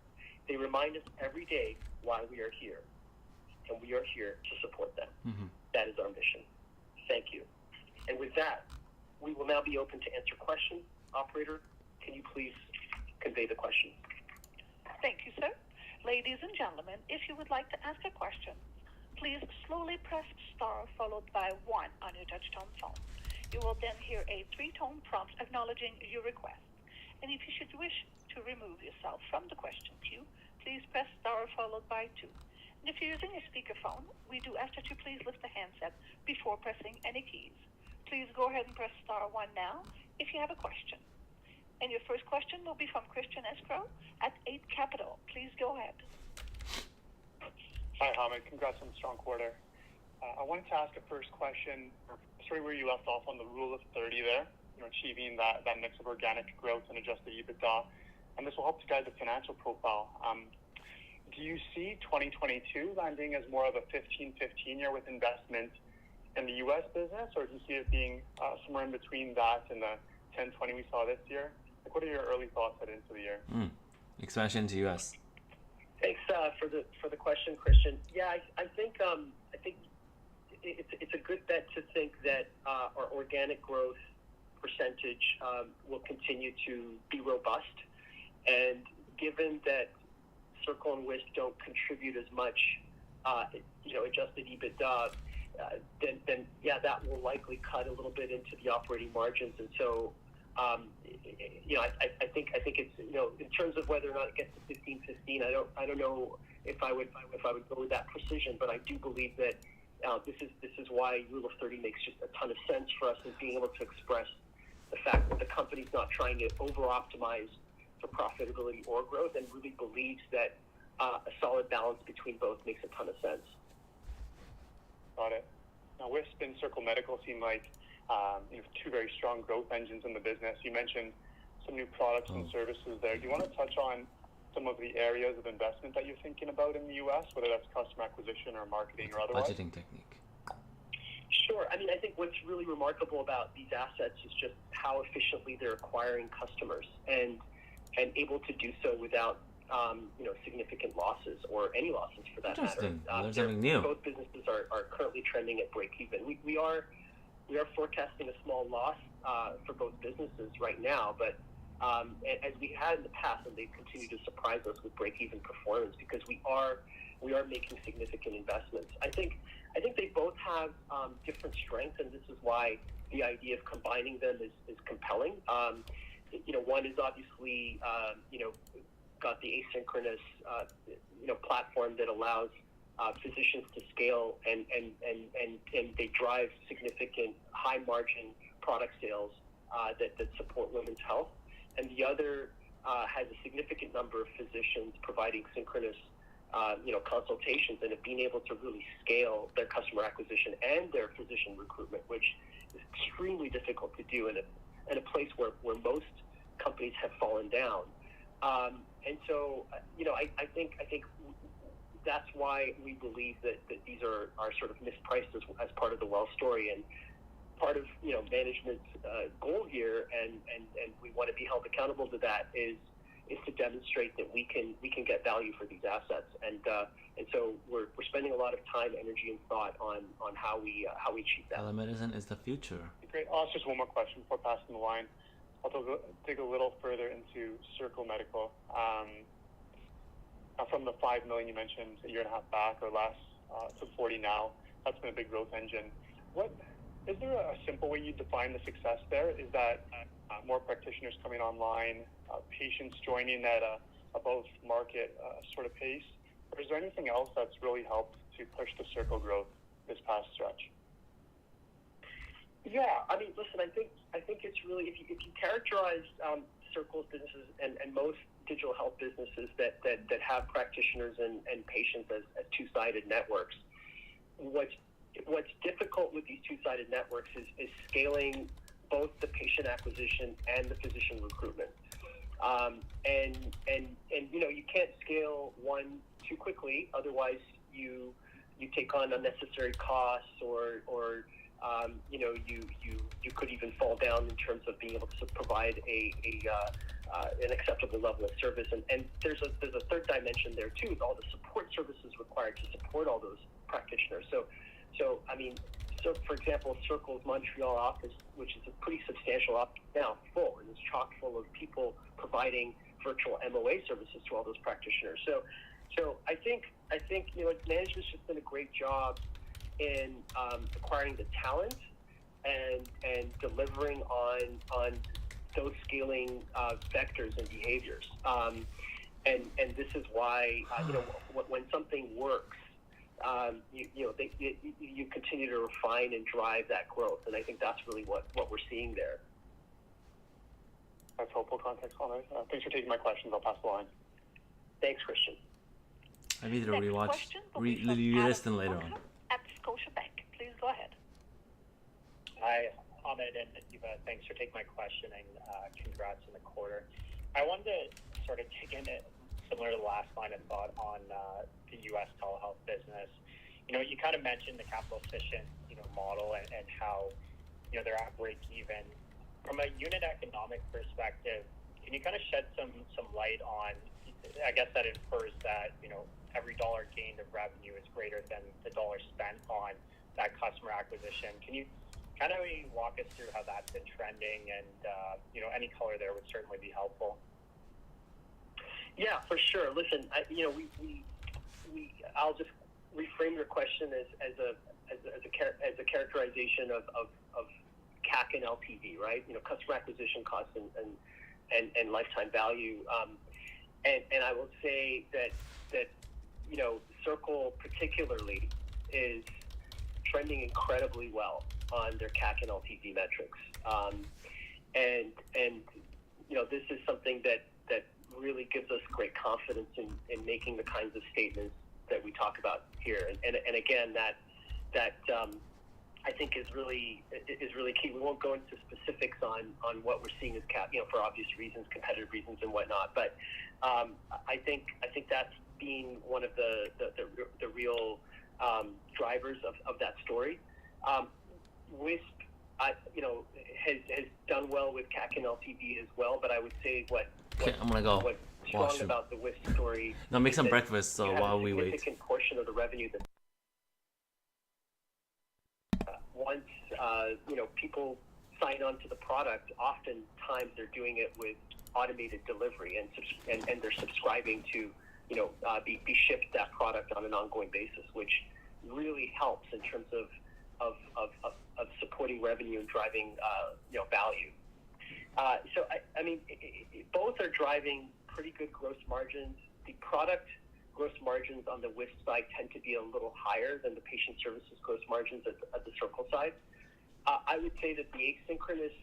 They remind us every day why we are here, and we are here to support them. That is our mission. Thank you. And with that, we will now be open to answer questions. Operator, can you please convey the question? Thank you, sir. Ladies and gentlemen, if you would like to ask a question, please slowly press star followed by 1 on your touch-tone phone. You will then hear a 3-tone prompt acknowledging your request. And if you should wish to remove yourself from the question queue, please press star followed by 2. And if you're using a speakerphone, we do ask that you please lift the handset before pressing any keys. Please go ahead and press star 1 now if you have a question. And your first question will be from Christian Escrow at 8 Capital. Please go ahead. Hi, Hamid. Congrats on the strong quarter. I wanted to ask a first question, sorry, where you left off on the rule of 30 there, achieving that mix of organic growth and adjusted EBITDA, and this will help to guide the financial profile. Do you see 2022 landing as more of a 15-15 year with investment in the U.S. business, or do you see it being somewhere in between that and the 10-20 we saw this year? Like, what are your early thoughts heading into the year? Expansion to U.S. Thanks for the question, Christian. Yeah, I think it's a good bet to think that our organic growth percentage will continue to be robust, and given that Circle and Wisp don't contribute as much, adjusted EBITDA, then yeah, that will likely cut a little bit into the operating margins, and so. I think it's in terms of whether or not it gets to 15-15. I don't know if I would go with that precision, but I do believe that this is why Rule of 30 makes just a ton of sense for us, is being able to express the fact that the company's not trying to over-optimize for profitability or growth, and really believes that a solid balance between both makes a ton of sense. Got it. Now, Wisp and Circle Medical seem like two very strong growth engines in the business. You mentioned some new products and services there. Do you want to touch on some of the areas of investment that you're thinking about in the U.S., whether that's customer acquisition or marketing or otherwise? Budgeting technique. Sure. I mean, I think what's really remarkable about these assets is just how efficiently they're acquiring customers and able to do so without significant losses or any losses for that matter. Interesting. There's something new. Both businesses are currently trending at break even. We are forecasting a small loss for both businesses right now, but as we had in the past, and they continue to surprise us with break-even performance because we are making significant investments. I think they both have different strengths, and this is why the idea of combining them is compelling. One is obviously got the asynchronous platform that allows physicians to scale and they drive significant high margin product sales that support women's health. And the other has a significant number of physicians providing synchronous consultations and have been able to really scale their customer acquisition and their physician recruitment, which is extremely difficult to do in a place where most companies have fallen down. And so, I think that's why we believe that these are sort of mispriced as part of the WELL story, and part of management's goal here, and we want to be held accountable to that, is to demonstrate that we can get value for these assets, and so we're spending a lot of time, energy, and thought on how we achieve that. Telemedicine is the future. Great. I'll ask just one more question before passing the line. I'll dig a little further into Circle Medical. From the $5 million you mentioned a year and a half back or less to 40 now, that's been a big growth engine. Is there a simple way you define the success there? Is that more practitioners coming online, patients joining at above market sort of pace? Or is there anything else that's really helped to push the Circle growth this past stretch? Yeah, I mean, listen, I think it's really if you characterize Circle's businesses and most digital health businesses that have practitioners and patients as two-sided networks, what's difficult with these two-sided networks is scaling both the patient acquisition and the physician recruitment. And you can't scale one too quickly, otherwise you take on unnecessary costs or you could even fall down in terms of being able to provide an acceptable level of service. And there's a third dimension there too, with all the support services required to support all those practitioners. So I mean, for example, Circle's Montreal office, which is a pretty substantial office now, full, and it's chock full of people providing virtual MOA services to all those practitioners. So I think management's just done a great job in acquiring the talent and delivering on those scaling vectors and behaviors. And this is why when something works, you continue to refine and drive that growth, and I think that's really what we're seeing there. That's helpful context, Connor. Thanks for taking my questions. I'll pass the line. Thanks, Christian. I need to Next rewatch, question will be from re-listen Adam later Buckham on. at Scotiabank. Please go ahead. Hi, Ahmed and Eva. Thanks for taking my question and congrats on the quarter. I wanted to sort of dig in it, similar to the last line of thought on the U.S. telehealth business. You kind of mentioned the capital efficient, model and how, they're at break even. From a unit economic perspective, can you kind of shed some light on, I guess that infers that, every dollar gained of revenue is greater than the dollar spent on that customer acquisition. Can you kind of walk us through how that's been trending and, any color there would certainly be helpful. Yeah, for sure. Listen, I'll just reframe your question as a characterization of CAC and LTV, right? Customer acquisition costs and lifetime value. And I will say that Circle particularly is trending incredibly well on their CAC and LTV metrics. And this is something that really gives us great confidence in making the kinds of statements that we talk about here. And again, that I think is really key. We won't go into specifics on what we're seeing as CAC, for obvious reasons, competitive reasons and whatnot. But I think that's being one of the real drivers of that story. WISP, has done well with CAC and LTV as well. But I would say I'm gonna go. what's strong about the WISP story. Now make some breakfast. So while we wait. A significant portion of the revenue that once people sign on to the product, oftentimes they're doing it with automated delivery and they're subscribing to be shipped that product on an ongoing basis, which really helps in terms of supporting revenue and driving value. So I mean, both are driving pretty good gross margins. The product gross margins on the WISP side tend to be a little higher than the patient services gross margins at the Circle side. I would say that the asynchronous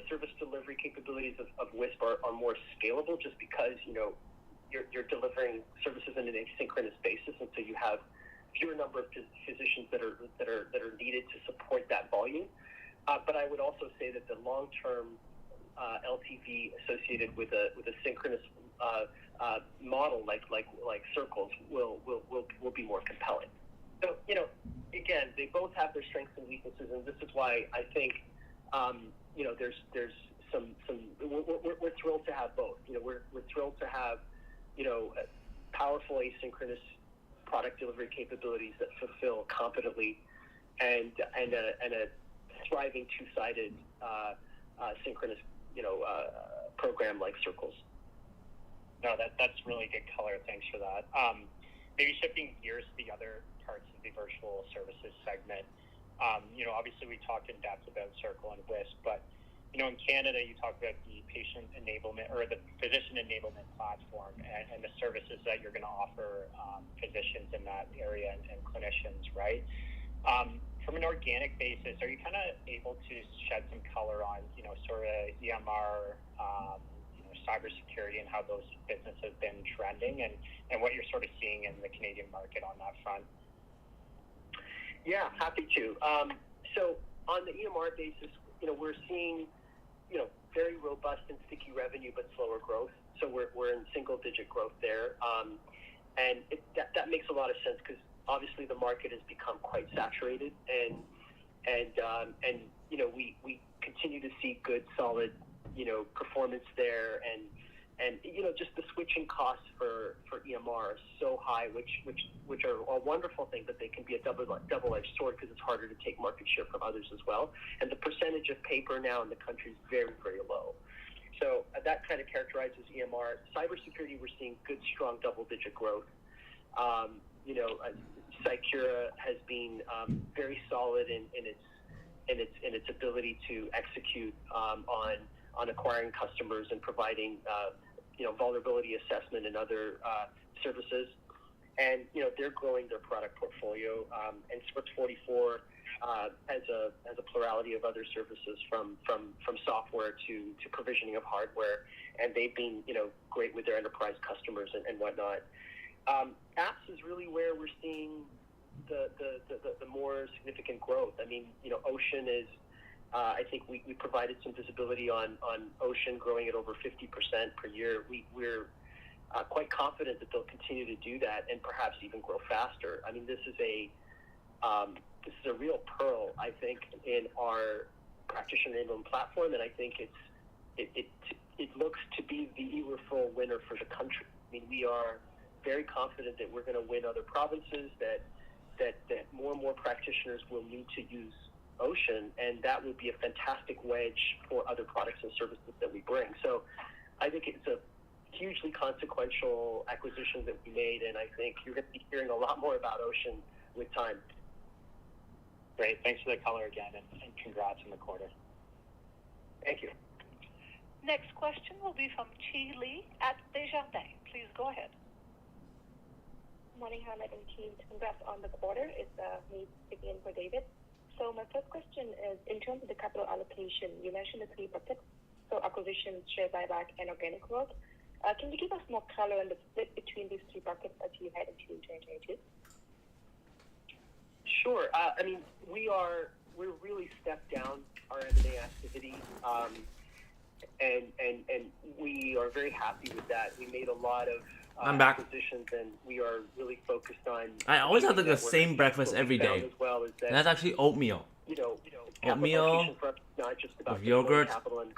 service delivery capabilities of WISP are more scalable, just because you're delivering services on an asynchronous basis, and so you have fewer number of physicians that are needed to support that volume. But I would also say that the long-term LTV associated with a synchronous model like Circle's will be more compelling. So again, they both have their strengths and weaknesses, and this is why I think there's some we're thrilled to have both. We're thrilled to have powerful asynchronous product delivery capabilities that fulfill competently, and a thriving two-sided synchronous program like Circles. No, that's really good color. Thanks for that. Maybe shifting gears to the other parts of the virtual services segment. Obviously we talked in depth about Circle and WISP, but in Canada you talked about the patient enablement or the physician enablement platform and the services that you're going to offer physicians in that area and clinicians, right? from an organic basis, are you kind of able to shed some color on, sort of EMR, cybersecurity, and how those businesses have been trending, and what you're sort of seeing in the Canadian market on that front? Yeah, happy to. So on the EMR basis, we're seeing, very robust and sticky revenue, but slower growth. So we're in single-digit growth there, and that makes a lot of sense because obviously the market has become quite saturated, and we continue to see good, solid, performance there, and just the switching costs for EMR are so high, which are a wonderful thing, but they can be a double-edged sword because it's harder to take market share from others as well. And the percentage of paper now in the country is very, very low. So that kind of characterizes EMR. Cybersecurity, we're seeing good, strong double-digit growth. Cycura has been very solid in its ability to execute on acquiring customers and providing vulnerability assessment and other services. And they're growing their product portfolio. And Script 44 has a plurality of other services from software to provisioning of hardware, and they've been great with their enterprise customers and whatnot. Apps is really where we're seeing the more significant growth. I mean, Ocean is, I think we provided some visibility on Ocean growing at over 50% per year. We're quite confident that they'll continue to do that and perhaps even grow faster. I mean, this is a real pearl, I think, in our practitioner enablement platform, and I think it looks to be the e-referral winner for the country. I mean, we are very confident that we're going to win other provinces, that more and more practitioners will need to use Ocean, and that would be a fantastic wedge for other products and services that we bring. So I think it's a hugely consequential acquisition that we made, and I think you're going to be hearing a lot more about Ocean with time. Great. Thanks for the color again, and congrats on the quarter. Thank you. Next question will be from Chi Lee at Desjardins. Please go ahead. Morning, Hamid and team. Congrats on the quarter. It's me speaking in for David. So my first question is, in terms of the capital allocation, you mentioned the three buckets, so acquisition, share buyback, and organic growth. Can you give us more color on the split between these three buckets as you head into 2022? Sure. I mean, we're really stepped down our M&A activity, and we are very happy with that. We made a lot of acquisitions, and we are really focused on. I always have the same breakfast every day. As well is that, and that's actually oatmeal. Oatmeal with yogurt,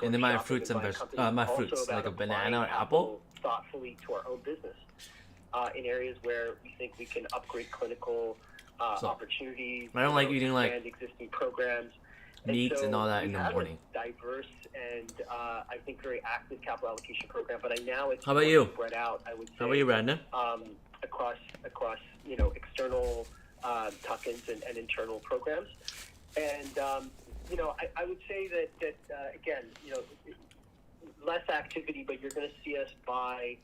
and then my fruits and fruits like a banana or apple. Thoughtfully to our own business in areas where we think we can upgrade clinical opportunities. I don't like eating like existing programs. meats and all that in the morning. Diverse and I think very active capital allocation program, but now it's How about you? Spread out. I would say. How about you, Brandon? Across external tuck-ins and internal programs, and I would say that again, less activity, but you're going to see us buy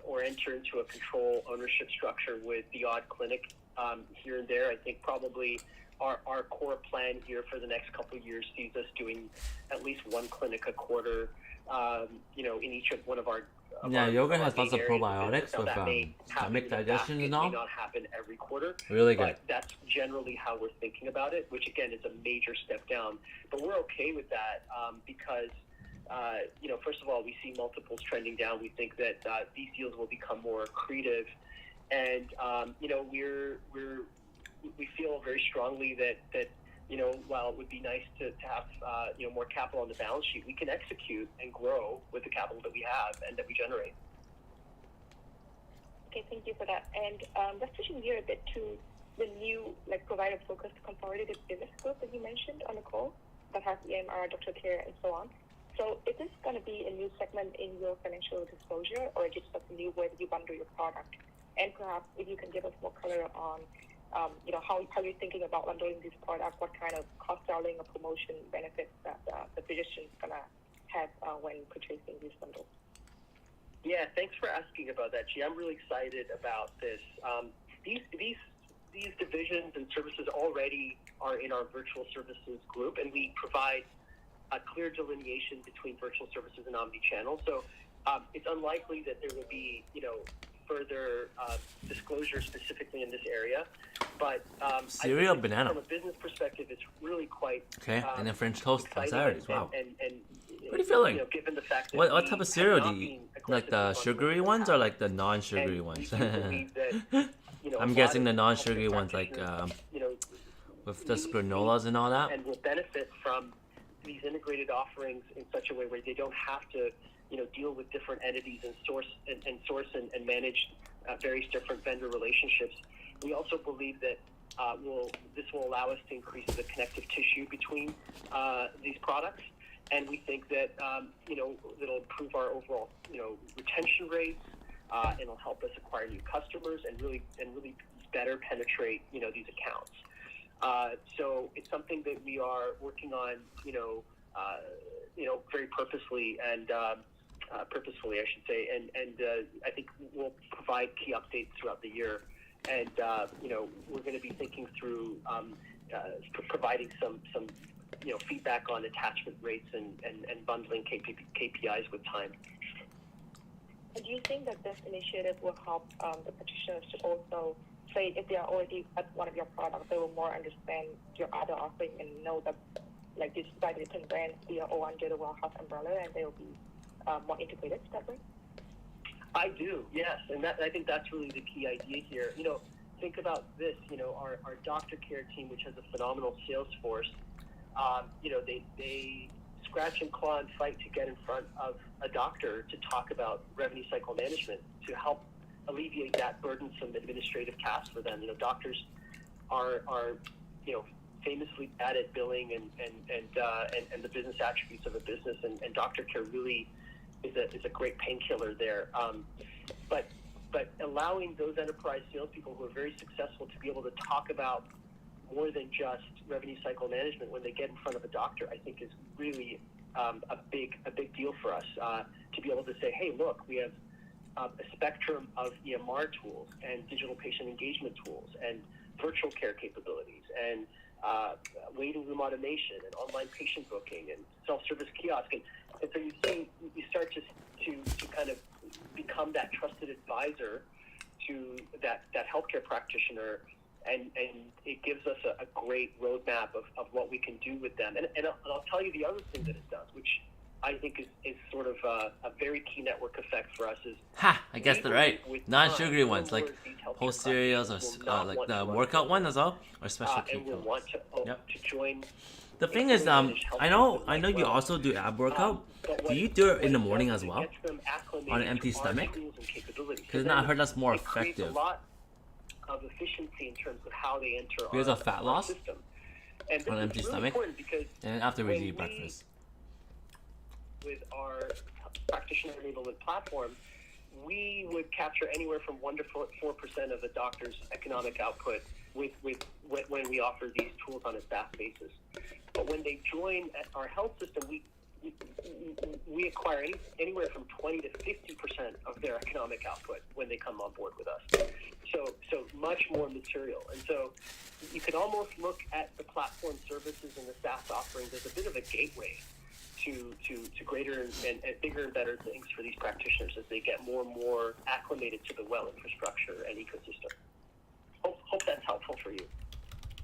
or enter into a control ownership structure with the odd clinic here and there. I think probably our core plan here for the next couple of years sees us doing at least one clinic a quarter, in each of one of our yogurt has lots of probiotics with stomach digestion and all. It may not happen every quarter. Really good. But that's generally how we're thinking about it, which again is a major step down. But we're okay with that because first of all, we see multiples trending down. We think that these deals will become more accretive, and we feel very strongly that while it would be nice to have more capital on the balance sheet, we can execute and grow with the capital that we have and that we generate. Okay, thank you for that. And just switching gear a bit to the new provider-focused consolidated business group that you mentioned on the call that has EMR, Doctor Care, and so on. So is this going to be a new segment in your financial disclosure, or just a new way that you bundle your product? And perhaps if you can give us more color on how you're thinking about bundling this product, what kind of cross-selling or promotion benefits that the physician is going to have when purchasing these bundles. Yeah, thanks for asking about that, G. I'm really excited about this. These divisions solutions and services already are in our virtual services group, and we provide a clear delineation between virtual services and omni-channel. So it's unlikely that there will be, further disclosure specifically in this area. But cereal banana. From a business perspective, it's really quite and then French toast on Saturdays. Wow. And what are you feeling? Given the fact that What type of cereal do you eat? Like the sugary ones or like the non-sugary and ones? we do believe that, I'm guessing the non-sugary ones, like with the granolas and all that. And will benefit from these integrated offerings in such a way where they don't have to, deal with different entities and source and manage various different vendor relationships. We also believe that this will allow us to increase the connective tissue between these products, and we think that it'll improve our overall retention rates, and it'll help us acquire new customers and really better penetrate these accounts. So it's something that we are working on, very purposefully and purposefully, I should say, and I think we'll provide key updates throughout the year. And we're going to be thinking through providing some feedback on attachment rates and bundling KPIs with time. And do you think that this initiative will help the practitioners to also say if they are already at one of your products, they will more understand your other offering and know that like these by different brands, they are all under the Well Health umbrella, and they will be more integrated that way? I do, yes, and I think that's really the key idea here. Think about this. Our doctor care team, which has a phenomenal sales force, they scratch and claw and fight to get in front of a doctor to talk about revenue cycle management to help alleviate that burdensome administrative task for them. Doctors are famously bad at billing and the business attributes of a business, and doctor care really is a great painkiller there. But allowing those enterprise salespeople who are very successful to be able to talk about more than just revenue cycle management when they get in front of a doctor, I think is really a big deal for us to be able to say, hey, look, we have a spectrum of EMR tools and digital patient engagement tools and virtual care capabilities and waiting room automation and online patient booking and self-service kiosk. And so you start to kind of become that trusted advisor to that healthcare practitioner, and it gives us a great roadmap of what we can do with them. And I'll tell you the other thing that it does, which I think is sort of a very key network effect for us is... I guessed it right. Non-sugary ones, like whole cereals or like the workout one as well, or specialty and will want to join. The thing is, I know you also do ab workout. Do you do it in the morning as well, on an empty stomach? Because I heard that's more effective. A lot of efficiency in terms of how they enter because of fat loss system. And on an empty stomach, and after we eat breakfast. With our practitioner enablement platform, we would capture anywhere from 1% to 4% of a doctor's economic output when we offer these tools on a SaaS basis. But when they join our health system, we acquire anywhere from 20 to 50% of their economic output when they come on board with us. So much more material. And so you can almost look at the platform services and the SaaS offerings as a bit of a gateway to greater and bigger and better things for these practitioners as they get more and more acclimated to the Well infrastructure and ecosystem. Hope that's helpful for you.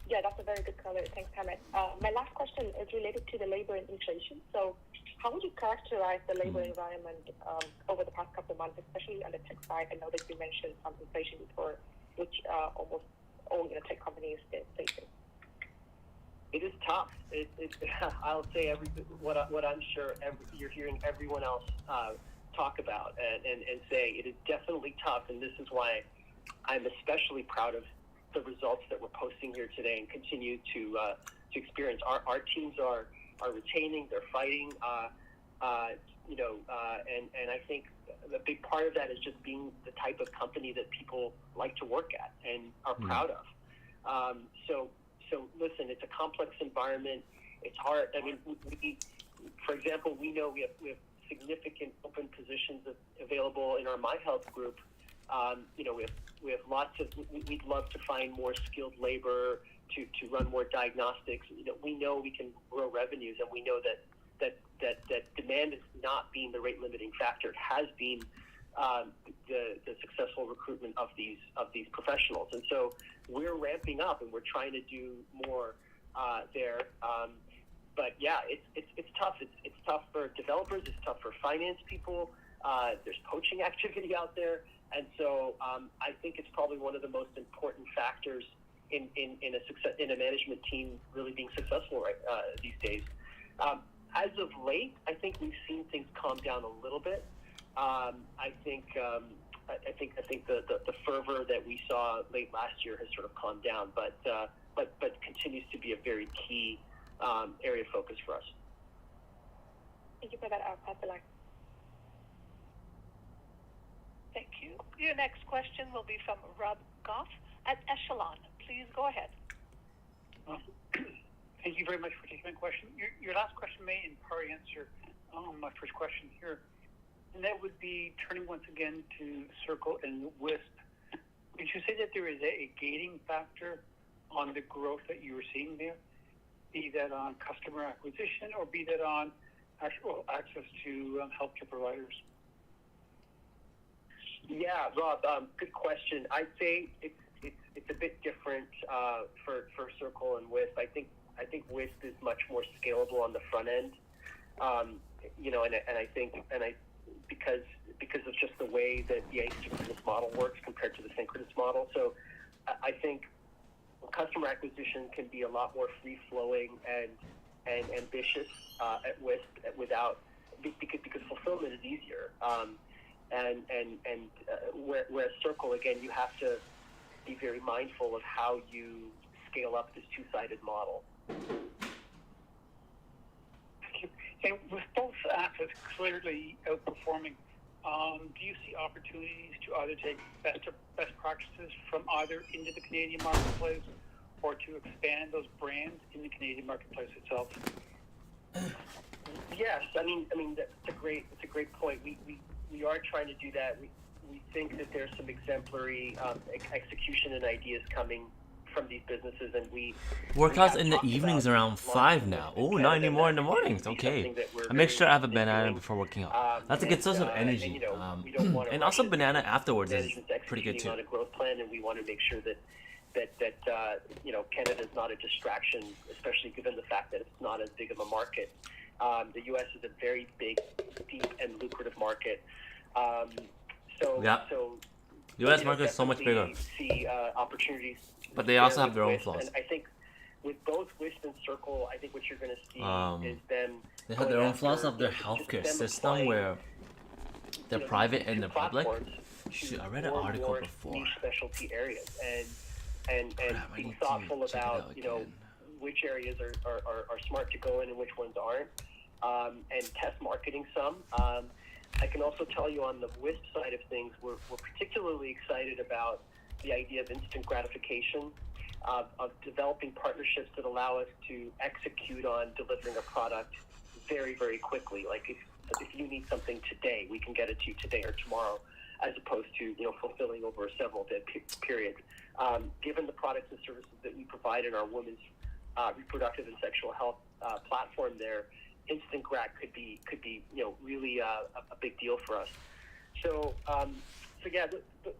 Yeah, that's a very good color. Thanks, Hamed. My last question is related to the labor and inflation. So how would you characterize the labor environment over the past couple of months, especially on the tech side? I know that you mentioned some inflation before, which almost all tech companies are facing. It is tough. I'll say what I'm sure you're hearing everyone else talk about and say. It is definitely tough, and this is why I'm especially proud of the results that we're posting here today and continue to experience. Our teams are retaining, they're fighting, and I think a big part of that is just being the type of company that people like to work at and are proud of. So listen, it's a complex environment. It's hard. I mean, for example, we know we have significant open positions available in our My Health group We have lots of. We'd love to find more skilled labor to run more diagnostics. We know we can grow revenues, and we know that demand is not being the rate limiting factor. It has been the successful recruitment of these professionals, and so we're ramping up and we're trying to do more there. But yeah, it's tough. It's tough for developers. It's tough for finance people. There's poaching activity out there, and so I think it's probably one of the most important factors in a management team really being successful these days. As of late, I think we've seen things calm down a little bit. I think the fervor that we saw late last year has sort of calmed down, but continues to be a very key area of focus for us. Thank you for that, Patrick. Thank you. Your next question will be from Rob Goff at Echelon. Please go ahead. Thank you very much for taking my question. Your last question may in part answer my first question here, and that would be turning once again to Circle and Wisp. Would you say that there is a gating factor on the growth that you were seeing there, be that on customer acquisition or be that on actual access to healthcare providers? Yeah, Rob, good question. I'd say it's a bit different for Circle and Wisp. I think Wisp is much more scalable on the front end, because of just the way that the asynchronous model works compared to the synchronous model. So I think customer acquisition can be a lot more free flowing and ambitious at Wisp because fulfillment is easier. Whereas Circle, again, you have to be very mindful of how you scale up this two-sided model. And with both assets clearly outperforming, do you see opportunities to either take best practices from either into the Canadian marketplace or to expand those brands in the Canadian marketplace itself? Yes, I mean that's a great point. We are trying to do that. We think that there's some exemplary execution and ideas coming from these businesses, and workouts in the evenings around 5 now. Oh, not anymore in the mornings. Okay. I make sure I have a banana before working out. That's a good source of energy. And also banana afterwards is pretty good too. On a growth plan, and we want to make sure that Canada is not a distraction, especially given the fact that it's not as big of a market. The U.S. is a very big, deep, and lucrative market. U.S. market is so much bigger. See opportunities, but they also have their own flaws. And I think with both Wisp and Circle, I think what you're going to see is them. They have their own flaws of their healthcare system where they're private and they're public. Shoot, I read an article before. Niche specialty areas and being thoughtful about which areas are smart to go in and which ones aren't, and test marketing some. I can also tell you on the Wisp side of things, we're particularly excited about the idea of instant gratification, of developing partnerships that allow us to execute on delivering a product very, very quickly. Like if you need something today, we can get it to you today or tomorrow, as opposed to fulfilling over a several-day period. Given the products and services that we provide in our women's reproductive and sexual health platform, there, instant grat could be really a big deal for us. So yeah,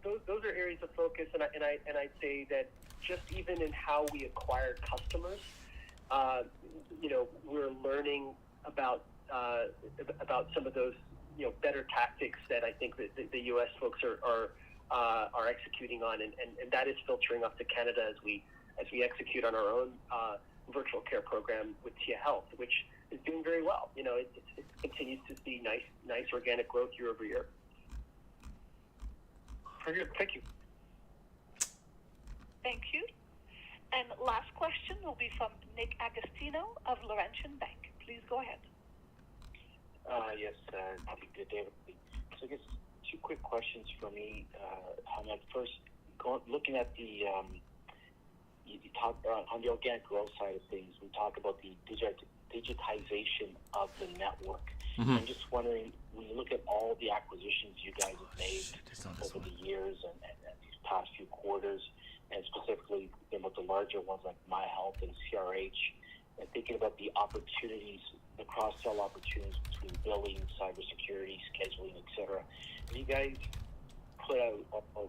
those are areas of focus, and I'd say that just even in how we acquire customers, we're learning about some of those better tactics that I think that the U.S. folks are executing on, and that is filtering up to Canada as we execute on our own virtual care program with Tia Health, which is doing very well. It continues to see nice organic growth year over year. Very good. Thank you. Thank you. And last question will be from Nick Agostino of Laurentian Bank. Please go ahead. Yes, good day. So I guess two quick questions for me. First, looking at the you talk on the organic growth side of things, we talk about the digitization of the network. I'm just wondering, when you look at all the acquisitions you guys have made over the years and these past few quarters, and specifically with the larger ones like MyHealth and CRH, and thinking about the opportunities, the cross-sell opportunities between billing, cybersecurity, scheduling, etc. Have you guys put out or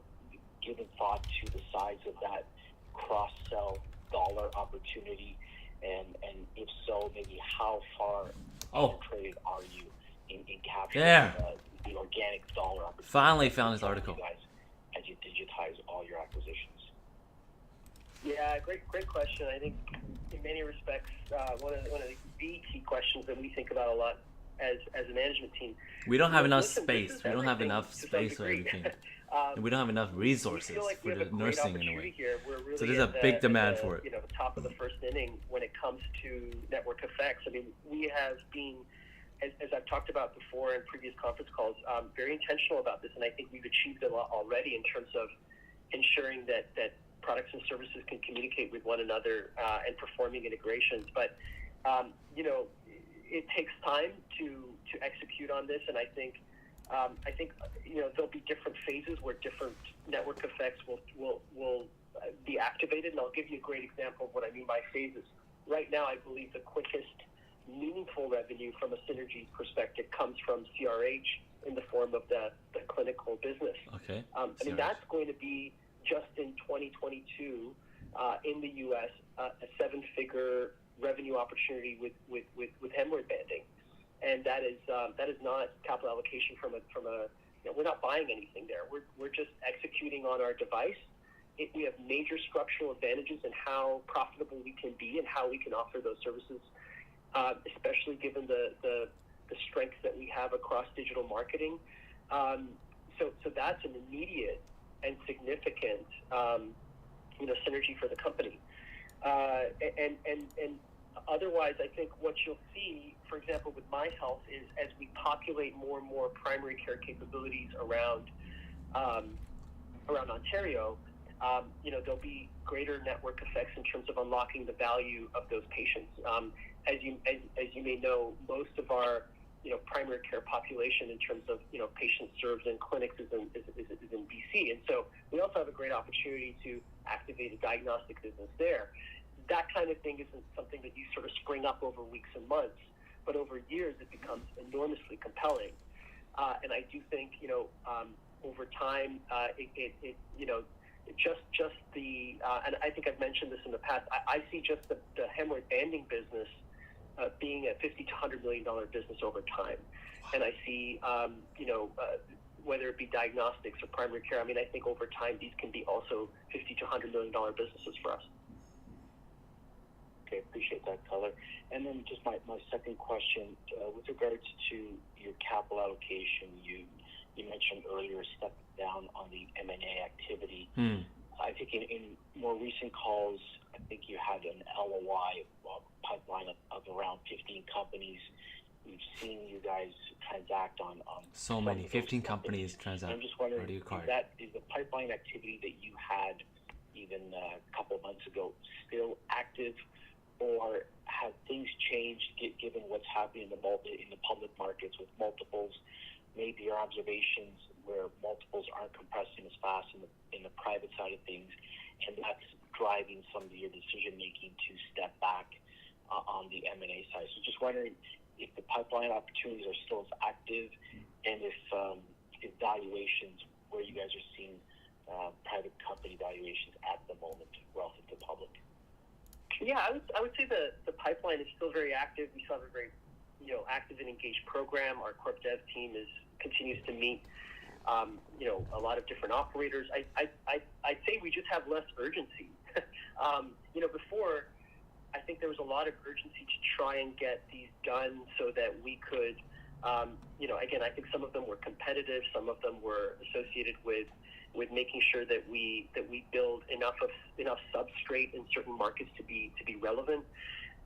given thought to the size of that cross-sell dollar opportunity, and if so, maybe how far penetrated are you in capturing the organic dollar opportunity? Finally found this article. You guys, as you digitize all your acquisitions. Yeah, great question. I think in many respects, one of the key questions that we think about a lot as a management team. We don't have enough space. We don't have enough space for everything. And we don't have enough resources for the nursing in a way. Really so there's a big demand for it. Top of the first inning when it comes to network effects. I mean, we have been, as I've talked about before in previous conference calls, very intentional about this, and I think we've achieved a lot already in terms of ensuring that products and services can communicate with one another and performing integrations. But it takes time to execute on this, and I think there'll be different phases where different network effects will be activated, and I'll give you a great example of what I mean by phases. Right now, I believe the quickest meaningful revenue from a synergy perspective comes from CRH in the form of the clinical business. Okay. I mean, that's going to be just in 2022 in the U.S. A seven-figure revenue opportunity with hemorrhoid banding, and that is not capital allocation from a we're not buying anything there. We're just executing on our device. We have major structural advantages in how profitable we can be and how we can offer those services, especially given the strengths that we have across digital marketing. So that's an immediate and significant synergy for the company. And otherwise, I think what you'll see, for example, with MyHealth, is as we populate more and more primary care capabilities around Ontario, there'll be greater network effects in terms of unlocking the value of those patients. As you may know, most of our primary care population in terms of patients served in clinics is in BC, and so we also have a great opportunity to activate a diagnostic business there. That kind of thing isn't something that you sort of spring up over weeks and months, but over years it becomes enormously compelling. And I do think over time just the and I think I've mentioned this in the past. I see just the hemorrhoid banding business being a $50 to $100 million business over time. Wow. And I see whether it be diagnostics or primary care. I mean, I think over time these can be also $50 to $100 million businesses for us. Okay, appreciate that color. And then just my second question, with regards to your capital allocation, you mentioned earlier stepping down on the M&A activity. I think in more recent calls, I think you had an LOI pipeline of around 15 companies. We've seen you guys transact on so many, 15 companies transact. I'm just wondering, is the pipeline activity that you had even a couple of months ago still active, or have things changed given what's happening in the public markets with multiples? Maybe your observations where multiples aren't compressing as fast in the private side of things, and that's driving some of your decision making to step back on the M&A side. So just wondering if the pipeline opportunities are still as active, and if valuations, where you guys are seeing private company valuations at the moment relative to public. Yeah, I would say the pipeline is still very active. We still have a very active and engaged program. Our corp dev team continues to meet a lot of different operators. I'd say we just have less urgency. Before, I think there was a lot of urgency to try and get these done so that we could, again, I think some of them were competitive, some of them were associated with making sure that we build enough substrate in certain markets to be relevant.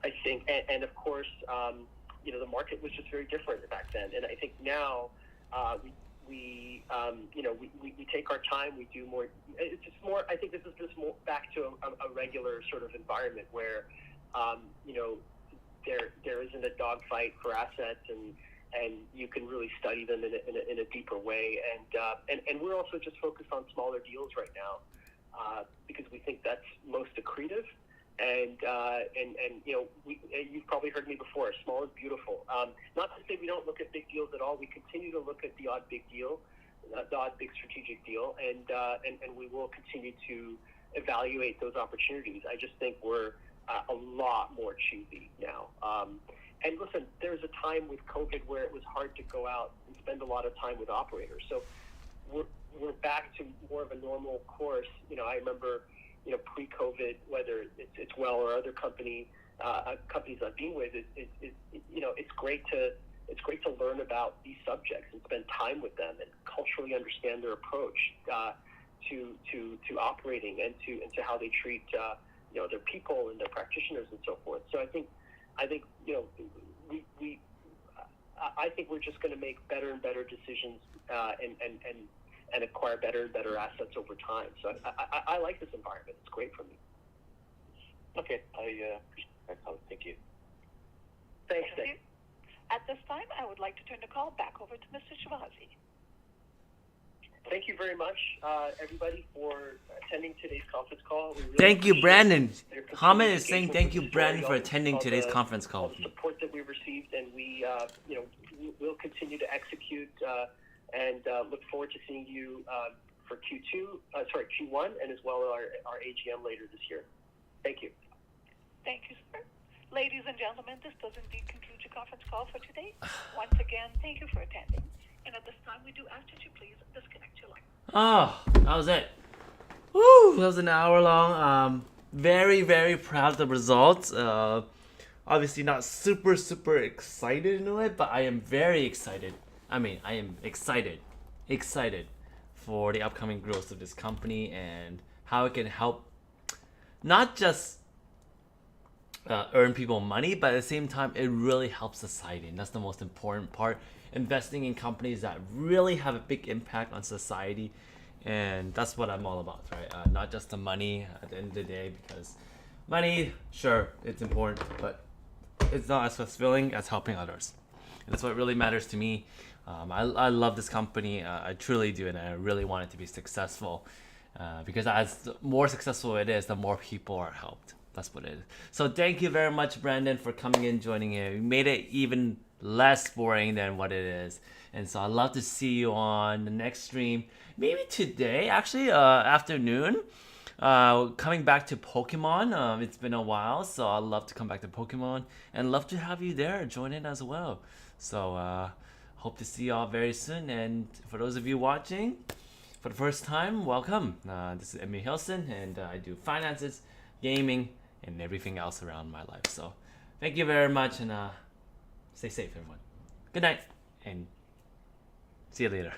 I think, and of course, the market was just very different back then. And I think now we take our time. We do more. It's just more. I think this is just more back to a regular sort of environment where there isn't a dogfight for assets, and and you can really study them in a deeper way. And we're also just focused on smaller deals right now because we think that's most accretive. And you've probably heard me before. Small is beautiful. Not to say we don't look at big deals at all. We continue to look at the odd big deal, the odd big strategic deal, and we will continue to evaluate those opportunities. I just think we're a lot more choosy now. And listen, there was a time with COVID where it was hard to go out and spend a lot of time with operators. So we're back to more of a normal course. I remember, pre-COVID, whether it's Well or other companies I've been with, it's great to learn about these subjects and spend time with them and culturally understand their approach to operating and to how they treat their people and their practitioners and so forth. So I think we're just going to make better and better decisions and acquire better and better assets over time. So I like this environment. It's great for me. Okay, I appreciate that. Thank you. Thanks, Thank Nick. you. At this time, I would like to turn the call back over to Mr. Shirazi. Thank you very much, everybody, for attending today's conference call. We really Thank you, appreciate Brandon. your continued Hamid is saying engagement thank with you, the Brandon, story, for all attending today's the- conference all call. the support that we received, and we'll continue to execute and look forward to seeing you for Q1, and as well as our AGM later this year. Thank you. Thank you, sir. Ladies and gentlemen, this does indeed conclude your conference call for today. Once again, thank you for attending. And at this time, we do ask that you please disconnect your line. Oh, that was it. Woo! That was an hour long. Very, very proud of the results. Obviously not super excited in a way, but I am very excited. I am excited for the upcoming growth of this company and how it can help not just earn people money, but at the same time, it really helps society. And that's the most important part. Investing in companies that really have a big impact on society. And that's what I'm all about, right? Not just the money at the end of the day, because money, sure, it's important, but it's not as fulfilling as helping others. And that's what really matters to me. I love this company. I truly do, and I really want it to be successful. Because as the more successful it is, the more people are helped. That's what it is. So thank you very much, Brandon, for coming in, joining in. You made it even less boring than what it is. And so I'd love to see you on the next stream. Maybe today, actually, afternoon. Coming back to Pokemon. It's been a while, so I'd love to come back to Pokemon. And love to have you there, join in as well. So hope to see you all very soon. And for those of you watching for the first time, welcome. This is Emil Hilson, and I do finances, gaming, and everything else around my life. So thank you very much, and stay safe, everyone. Good night, and see you later.